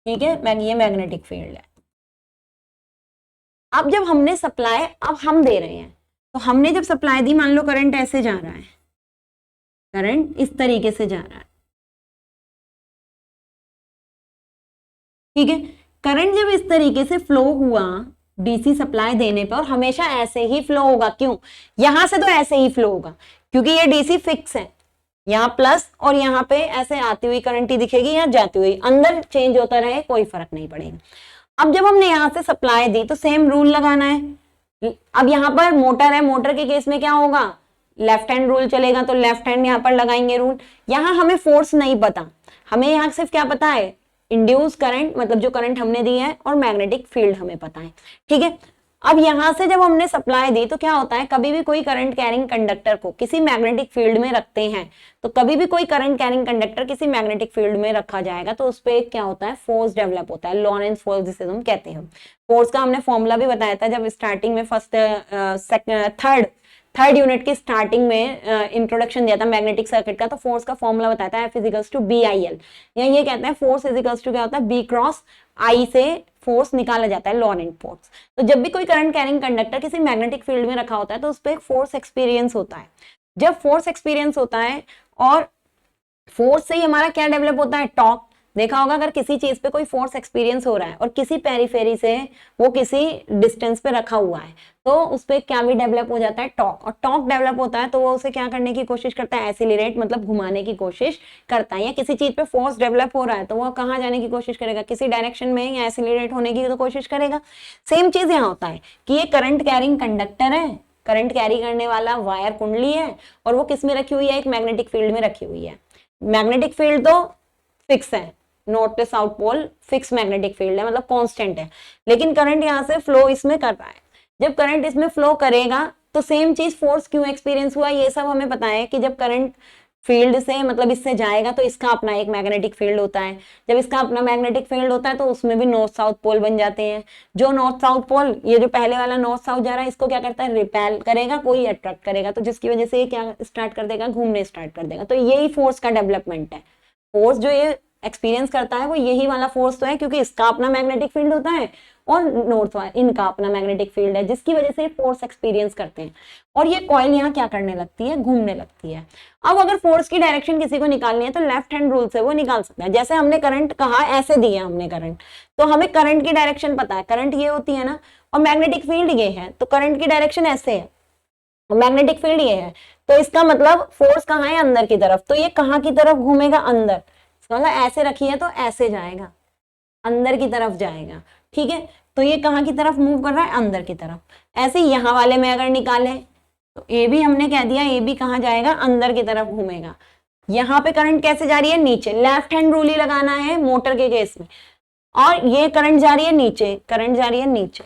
ठीक है, ये मैग्नेटिक फील्ड है। अब जब हमने सप्लाई, अब हम दे रहे हैं, तो हमने जब सप्लाई दी, मान लो करंट ऐसे जा रहा है, करंट इस तरीके से जा रहा है। ठीक है, करंट जब इस तरीके से फ्लो हुआ डीसी सप्लाई देने पर, और हमेशा ऐसे ही फ्लो होगा। क्यों, यहां से तो ऐसे ही फ्लो होगा क्योंकि ये डीसी फिक्स है, यहाँ प्लस और यहाँ पे ऐसे आती हुई करंट ही दिखेगी या जाती हुई, अंदर चेंज होता रहे कोई फर्क नहीं पड़ेगा। अब जब हमने यहाँ से सप्लाई दी तो सेम रूल लगाना है। अब यहाँ पर मोटर है, मोटर के केस में क्या होगा, लेफ्ट हैंड रूल चलेगा, तो लेफ्ट हैंड यहाँ पर लगाएंगे रूल। यहाँ हमें फोर्स नहीं पता, हमें यहाँ सिर्फ क्या पता है, इंड्यूस करंट, मतलब जो करंट हमने दी है, और मैग्नेटिक फील्ड हमें पता है, ठीक है। अब यहां से जब हमने सप्लाई दी तो क्या होता है, कभी भी कोई करंट कैरिंग कंडक्टर को किसी मैग्नेटिक फील्ड में रखते हैं, तो कभी भी कोई करंट कैरिंग कंडक्टर किसी मैग्नेटिक फील्ड में रखा जाएगा तो उस पर क्या होता है, फोर्स डेवलप होता है, लॉरेंस फोर्स जिसे हम कहते हैं। फोर्स का हमने फॉर्मूला भी बताया था जब स्टार्टिंग में थर्ड यूनिट की स्टार्टिंग में इंट्रोडक्शन दिया था मैग्नेटिक सर्किट का, तो फोर्स का फॉर्मूला बताया था F इजिकल्स टू BIL, या ये कहते हैं फोर्स इजिकल्स टू क्या होता है, B क्रॉस I से फोर्स निकाला जाता है, लॉरेंट फोर्स। तो जब भी कोई करंट कैरिंग कंडक्टर किसी मैग्नेटिक फील्ड में रखा होता है तो उस पर एक फोर्स एक्सपीरियंस होता है। जब फोर्स एक्सपीरियंस होता है और फोर्स से ही हमारा क्या डेवलप होता है, टॉर्क। देखा होगा अगर किसी चीज पे कोई फोर्स एक्सपीरियंस हो रहा है और किसी पेरिफेरी से वो किसी डिस्टेंस पे रखा हुआ है तो उस पे क्या भी डेवलप हो जाता है, टॉर्क। और टॉर्क डेवलप होता है तो वो उसे क्या करने की कोशिश करता है, एसिलरेट, मतलब घुमाने की कोशिश करता है। या किसी चीज पे फोर्स डेवलप हो रहा है तो वो कहाँ जाने की कोशिश करेगा, किसी डायरेक्शन में, या एसिलरेट होने की तो कोशिश करेगा। सेम चीज यहाँ होता है कि ये करंट कैरिंग कंडक्टर है, करंट कैरी करने वाला वायर कुंडली है, और वो किस में रखी हुई है, एक मैग्नेटिक फील्ड में रखी हुई है। मैग्नेटिक फील्ड तो फिक्स है, north to south pole fix magnetic field है, मतलब कांस्टेंट है, लेकिन करंट यहाँ से फ्लो इसमें कर रहा है। जब करंट इसमें फ्लो करेगा तो सेम चीज फोर्स क्यों एक्सपीरियंस हुआ, ये सब हमें पता है कि जब करंट फील्ड से, मतलब इससे जाएगा तो इसका अपना एक मैग्नेटिक फील्ड होता है। जब इसका अपना मैग्नेटिक फील्ड होता है तो उसमें भी नॉर्थ साउथ पोल बन जाते हैं। जो नॉर्थ साउथ पोल, ये जो पहले वाला नॉर्थ साउथ जा रहा है, इसको क्या करता है, रिपेल करेगा, कोई अट्रैक्ट करेगा, तो जिसकी वजह से ये क्या स्टार्ट कर देगा, घूमने स्टार्ट कर देगा। तो यही फोर्स का डेवलपमेंट है। फोर्स जो ये एक्सपीरियंस करता है वो यही वाला फोर्स तो है, क्योंकि इसका अपना मैग्नेटिक फील्ड होता है और नॉर्थ वाला इनका अपना मैग्नेटिक फील्ड है, जिसकी वजह से फोर्स एक्सपीरियंस करते हैं। और ये कॉइल यहाँ क्या करने लगती है, घूमने लगती है। अब अगर फोर्स की डायरेक्शन किसी को निकालनी है तो लेफ्ट हैंड रूल से वो निकाल सकता है। जैसे हमने करंट कहा, ऐसे दिया हमने करंट, तो हमें करंट की डायरेक्शन पता है, करंट ये होती है ना, और मैग्नेटिक फील्ड ये है, तो करंट की डायरेक्शन ऐसे है, मैग्नेटिक फील्ड ये है, तो इसका मतलब फोर्स कहाँ है, अंदर की तरफ। तो ये कहाँ की तरफ घूमेगा, अंदर, मतलब ऐसे रखी है तो ऐसे जाएगा, अंदर की तरफ जाएगा, ठीक है। तो ये कहाँ की तरफ मूव कर रहा है, अंदर की तरफ। ऐसे यहाँ वाले में अगर निकाले तो ए भी हमने कह दिया, ए भी कहाँ जाएगा, अंदर की तरफ घूमेगा। यहाँ पे करंट कैसे जा रही है, नीचे, लेफ्ट हैंड रूल ही लगाना है मोटर के केस में। और ये करंट जा रही है नीचे, करंट जा रही है नीचे,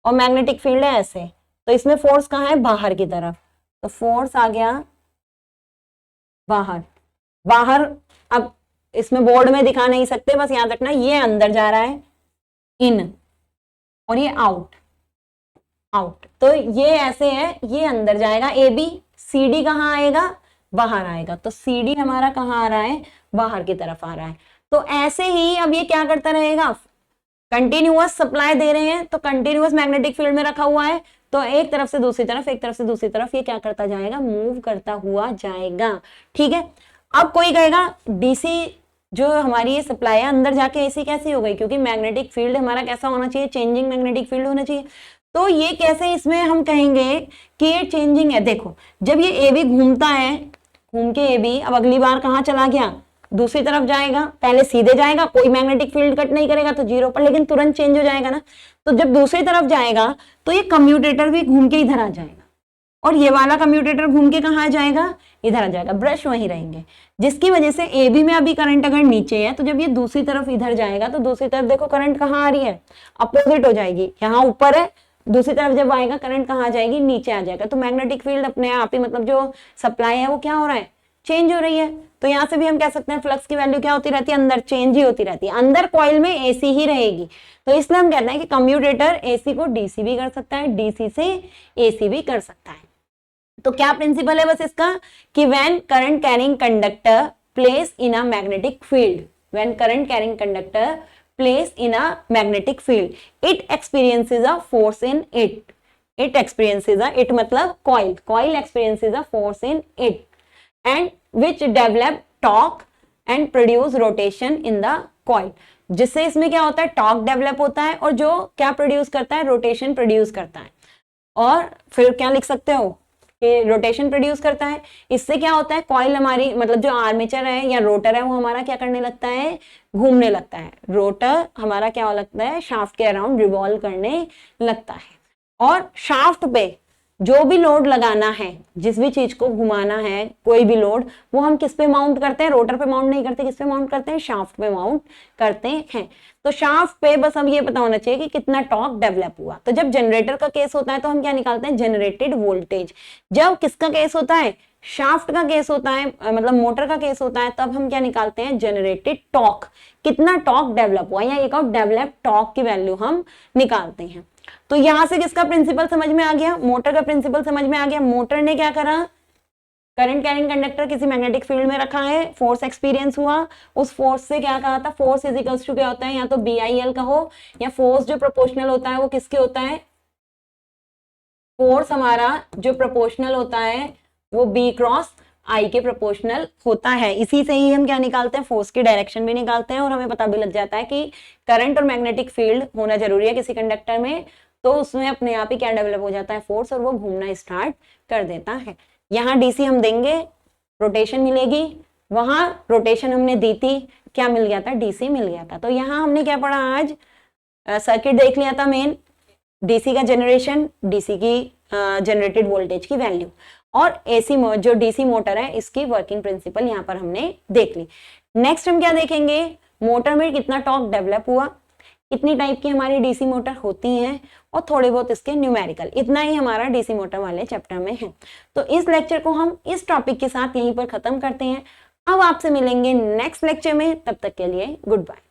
और मैग्नेटिक फील्ड है ऐसे, तो इसमें फोर्स कहाँ है, बाहर की तरफ। तो फोर्स आ गया बाहर, बाहर। अब इसमें बोर्ड में दिखा नहीं सकते, बस याद रखना, ये अंदर जा रहा है इन, और ये आउट, आउट। तो ये ऐसे है, ये अंदर जाएगा ए बी, सी डी कहाँ आएगा, बाहर आएगा। तो सी डी हमारा कहाँ आ रहा है, बाहर की तरफ आ रहा है। तो ऐसे ही अब ये क्या करता रहेगा, कंटिन्यूअस सप्लाई दे रहे हैं तो कंटिन्यूअस मैग्नेटिक फील्ड में रखा हुआ है, तो एक तरफ से दूसरी तरफ, एक तरफ से दूसरी तरफ ये क्या करता जाएगा, मूव करता हुआ जाएगा, ठीक है। अब कोई कहेगा डीसी जो हमारी ये सप्लाई है अंदर जाके एसी कैसी हो गई, क्योंकि मैग्नेटिक फील्ड हमारा कैसा होना चाहिए, चेंजिंग मैग्नेटिक फील्ड होना चाहिए। तो ये कैसे, इसमें हम कहेंगे कि ये चेंजिंग है। देखो जब ये ए बी घूमता है, घूम के ए बी अब अगली बार कहाँ चला गया, दूसरी तरफ जाएगा, पहले सीधे जाएगा, कोई मैग्नेटिक फील्ड कट नहीं करेगा तो जीरो पर, लेकिन तुरंत चेंज हो जाएगा ना। तो जब दूसरी तरफ जाएगा तो ये कम्यूटेटर भी घूम के इधर आ जाएगा, और ये वाला कम्यूटेटर घूम के कहाँ आ जाएगा, इधर आ जाएगा, ब्रश वहीं रहेंगे, जिसकी वजह से ए बी में अभी करंट अगर नीचे है तो जब ये दूसरी तरफ इधर जाएगा तो दूसरी तरफ देखो करंट कहाँ आ रही है, अपोजिट हो जाएगी। यहाँ ऊपर है, दूसरी तरफ जब आएगा करंट कहाँ आ जाएगी, नीचे आ जाएगा। तो मैग्नेटिक फील्ड अपने आप ही, मतलब जो सप्लाई है वो क्या हो रहा है, चेंज हो रही है। तो यहाँ से भी हम कह सकते हैं फ्लक्स की वैल्यू क्या होती रहती है, अंदर चेंज ही होती रहती है, अंदर कॉइल में एसी ही रहेगी। तो इसलिए हम कहते हैं कि कम्यूटेटर एसी को डीसी भी कर सकता है, डीसी से एसी भी कर सकता है। तो क्या प्रिंसिपल है बस इसका, कि when current carrying conductor place in a magnetic field, when current carrying conductor place in a magnetic field, it experiences a force in it, it experiences a, it मतलब coil, coil experiences a force in it and which develop torque and produce rotation in the coil, जिससे इसमें क्या होता है, torque develop होता है, और जो क्या प्रोड्यूस करता है, रोटेशन प्रोड्यूस करता है। और फिर क्या लिख सकते हो, कि रोटेशन प्रोड्यूस करता है। इससे क्या होता है, कॉइल हमारी मतलब जो आर्मेचर है या रोटर है वो हमारा क्या करने लगता है, घूमने लगता है। रोटर हमारा क्या लगता है, शाफ्ट के अराउंड रिवॉल्व करने लगता है। और शाफ्ट पे जो भी लोड लगाना है, जिस भी चीज को घुमाना है, कोई भी लोड, वो हम किस पे माउंट करते हैं, रोटर पे माउंट नहीं करते, किस पे माउंट करते हैं, शाफ्ट पे माउंट करते हैं। तो शाफ्ट पे बस हम ये पता होना चाहिए कि कितना टॉर्क डेवलप हुआ। तो जब जनरेटर का केस होता है तो हम क्या निकालते हैं, जनरेटेड वोल्टेज। जब किसका केस होता है, शाफ्ट का केस होता है, मतलब मोटर का केस होता है, तब हम क्या निकालते हैं, जनरेटेड टॉर्क, कितना टॉर्क डेवलप हुआ, या एक और डेवलप टॉर्क की वैल्यू हम निकालते हैं। तो यहां से किसका प्रिंसिपल समझ में आ गया, मोटर का प्रिंसिपल समझ में आ गया। मोटर ने क्या करा, करंट कैरिंग कंडक्टर किसी मैग्नेटिक फील्ड में रखा है, फोर्स एक्सपीरियंस हुआ, उस फोर्स से क्या कहा था, फोर्स इज इक्वल्स टू क्या होता है, या तो BIL कहो, या फोर्स जो प्रोपोर्शनल होता है वो किसके होता है, फोर्स हमारा जो प्रोपोर्शनल होता है वो B क्रॉस I के प्रोपोर्शनल होता है। इसी से ही हम क्या निकालते हैं, फोर्स की डायरेक्शन भी निकालते हैं, और हमें पता भी लग जाता है कि करंट और मैग्नेटिक फील्ड होना जरूरी है किसी कंडक्टर में, तो उसमें अपने आप ही क्या डेवलप हो जाता है, फोर्स, और वो घूमना स्टार्ट कर देता है। यहाँ DC हम देंगे, रोटेशन मिलेगी, वहां रोटेशन हमने दी थी, क्या मिल गया था, DC मिल गया था। तो यहाँ हमने क्या पढ़ा आज, सर्किट देख लिया था मेन, DC का जनरेशन, DC की जनरेटेड वोल्टेज की वैल्यू, और AC जो DC मोटर है इसकी वर्किंग प्रिंसिपल यहाँ पर हमने देख ली। नेक्स्ट हम क्या देखेंगे, मोटर में कितना टॉर्क डेवलप हुआ, कितनी टाइप की हमारी DC मोटर होती हैं, और थोड़े बहुत इसके न्यूमेरिकल। इतना ही हमारा DC मोटर वाले चैप्टर में है। तो इस लेक्चर को हम इस टॉपिक के साथ यहीं पर खत्म करते हैं। अब आपसे मिलेंगे नेक्स्ट लेक्चर में, तब तक के लिए गुड बाय।